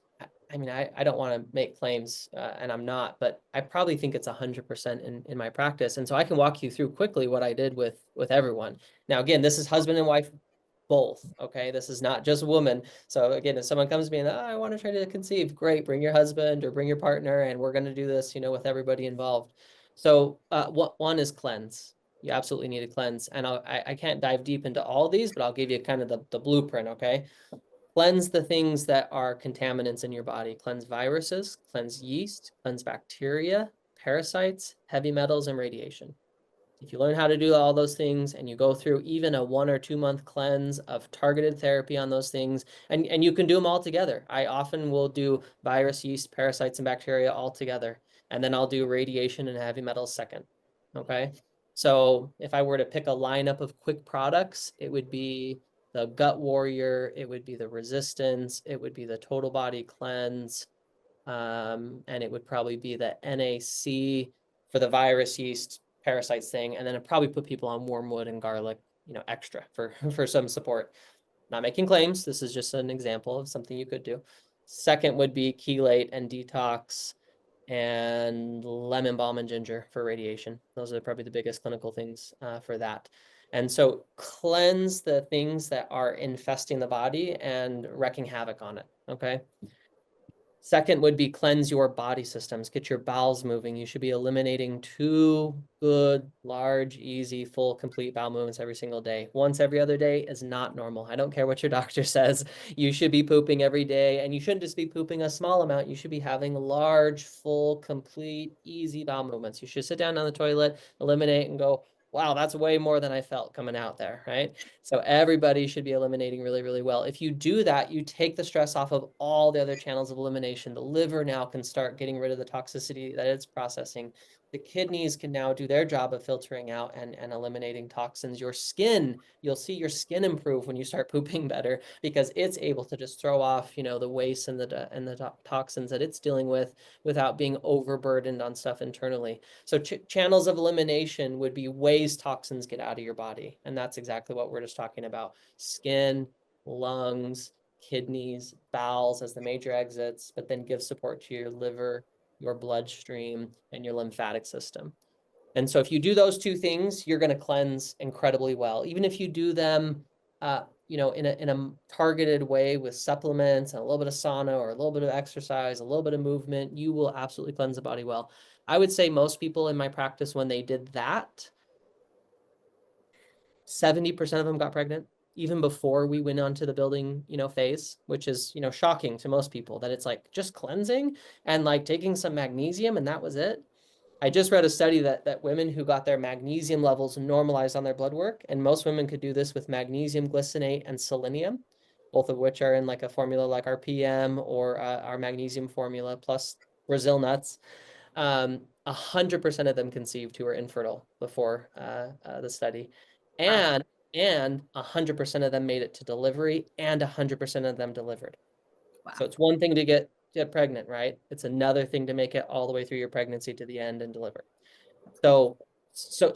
I mean, I don't want to make claims, and I'm not, but I probably think it's 100% in my practice. And so I can walk you through quickly what I did with everyone. Now, again, this is husband and wife both. Okay, this is not just a woman. So again, if someone comes to me and I want to try to conceive, great, bring your husband or bring your partner, and we're going to do this, with everybody involved. So one is cleanse. You absolutely need to cleanse, and I can't dive deep into all these, but I'll give you kind of the blueprint. Okay, cleanse the things that are contaminants in your body. Cleanse viruses, cleanse yeast, cleanse bacteria, parasites, heavy metals, and radiation. If you learn how to do all those things and you go through even a 1 or 2 month cleanse of targeted therapy on those things, and you can do them all together. I often will do virus, yeast, parasites, and bacteria all together. And then I'll do radiation and heavy metals second. Okay. So if I were to pick a lineup of quick products, it would be the Gut Warrior, it would be the Resistance, it would be the Total Body Cleanse, and it would probably be the NAC for the virus, yeast, parasites thing, and then it'd probably put people on wormwood and garlic, extra for for some support. Not making claims. This is just an example of something you could do. Second would be chelate and detox and lemon balm and ginger for radiation. Those are probably the biggest clinical things for that. And so cleanse the things that are infesting the body and wreaking havoc on it. Okay. Second would be cleanse your body systems, get your bowels moving. You should be eliminating 2 good, large, easy, full, complete bowel movements every single day. Once every other day is not normal. I don't care what your doctor says. You should be pooping every day, and you shouldn't just be pooping a small amount. You should be having large, full, complete, easy bowel movements. You should sit down on the toilet, eliminate, and go, wow, that's way more than I felt coming out there, right? So everybody should be eliminating really, really well. If you do that, you take the stress off of all the other channels of elimination. The liver now can start getting rid of the toxicity that it's processing. The kidneys can now do their job of filtering out and eliminating toxins. Your skin, you'll see your skin improve when you start pooping better because it's able to just throw off, the waste and the toxins that it's dealing with without being overburdened on stuff internally. So channels of elimination would be ways toxins get out of your body. And that's exactly what we're just talking about. Skin, lungs, kidneys, bowels as the major exits, but then give support to your liver, your bloodstream, and your lymphatic system. And so if you do those 2 things, you're going to cleanse incredibly well. Even if you do them, in a targeted way with supplements and a little bit of sauna or a little bit of exercise, a little bit of movement, you will absolutely cleanse the body well. I would say most people in my practice, when they did that, 70% of them got pregnant even before we went on to the building, phase, which is, shocking to most people that it's like just cleansing and like taking some magnesium and that was it. I just read a study that women who got their magnesium levels normalized on their blood work, and most women could do this with magnesium glycinate and selenium, both of which are in like a formula like our PM or our magnesium formula plus Brazil nuts. 100% of them conceived who were infertile before the study, and 100% of them made it to delivery, and 100% of them delivered. Wow. So it's one thing to get pregnant, right? It's another thing to make it all the way through your pregnancy to the end and deliver. So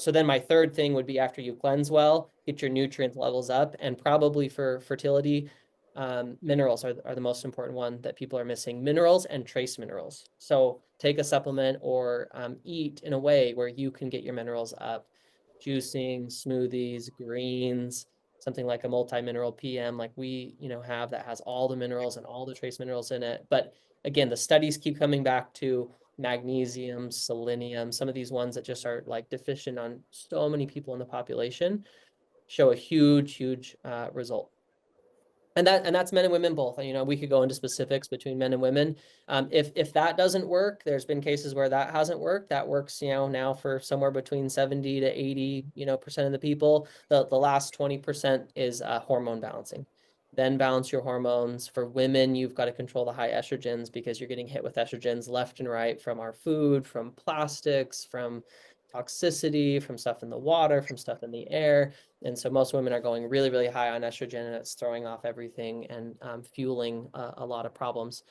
then my third thing would be after you cleanse well, get your nutrient levels up, and probably for fertility, minerals are the most important one that people are missing. Minerals and trace minerals. So take a supplement or eat in a way where you can get your minerals up. Juicing, smoothies, greens, something like a multi-mineral PM like we, have that has all the minerals and all the trace minerals in it. But again, the studies keep coming back to magnesium, selenium, some of these ones that just are like deficient on so many people in the population show a huge, huge result. And that's men and women both. We could go into specifics between men and women. If that doesn't work, there's been cases where that hasn't worked. That works, now for somewhere between 70 to 80, percent of the people. The last 20% is hormone balancing. Then balance your hormones. For women, you've got to control the high estrogens because you're getting hit with estrogens left and right from our food, from plastics, from toxicity, from stuff in the water, from stuff in the air. And so most women are going really, really high on estrogen, and it's throwing off everything and fueling a lot of problems.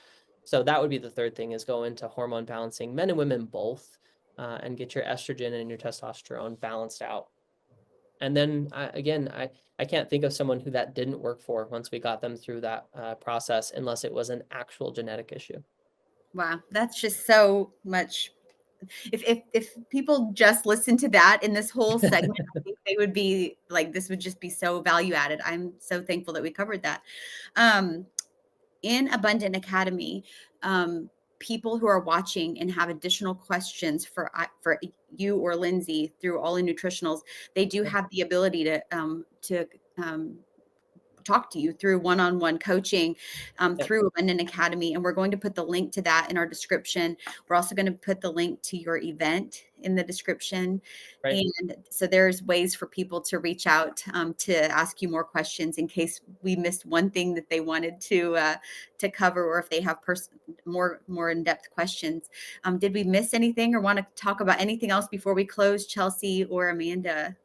So that would be the third thing, is go into hormone balancing, men and women both, and get your estrogen and your testosterone balanced out. And then I can't think of someone who that didn't work for once we got them through that process, unless it was an actual genetic issue. Wow, that's just so much. If people just listen to that in this whole segment, I think they would be like, this would just be so value added. I'm so thankful that we covered that. In Abundant Academy, people who are watching and have additional questions for you or Lindsay through All In Nutritionals, they do have the ability to talk to you through one-on-one coaching through Abundant Academy. And we're going to put the link to that in our description. We're also going to put the link to your event in the description. Right. And so there's ways for people to reach out to ask you more questions in case we missed one thing that they wanted to cover, or if they have more in-depth questions. Did we miss anything or want to talk about anything else before we close, Chelsea or Amanda?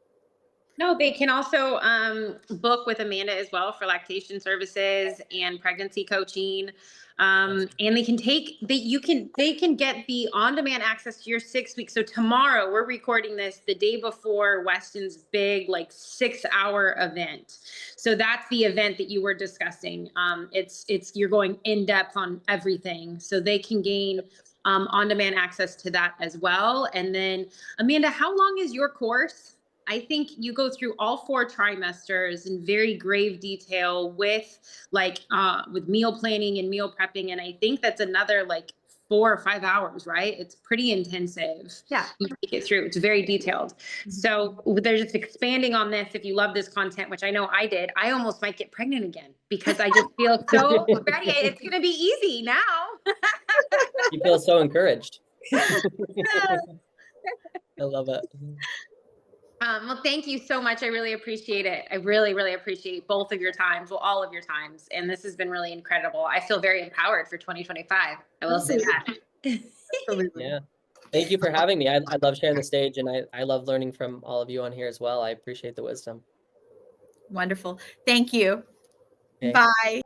No, they can also book with Amanda as well for lactation services and pregnancy coaching. And they can get the on-demand access to your 6 weeks. So tomorrow we're recording this the day before Weston's big like 6-hour event. So that's the event that you were discussing. It's you're going in depth on everything, so they can gain on-demand access to that as well. And then Amanda, how long is your course? I think you go through all 4 trimesters in very grave detail with with meal planning and meal prepping. And I think that's another like 4 or 5 hours, right? It's pretty intensive. Yeah. You take it through. It's very detailed. So they're just expanding on this. If you love this content, which I know I did, I almost might get pregnant again because I just feel so ready. It's going to be easy now. You feel so encouraged. I love it. Well, thank you so much. I really appreciate it. I really, really appreciate both of your times, well, all of your times. And this has been really incredible. I feel very empowered for 2025. I will say that. Yeah. Thank you for having me. I love sharing the stage, and I love learning from all of you on here as well. I appreciate the wisdom. Wonderful. Thank you. Okay. Bye.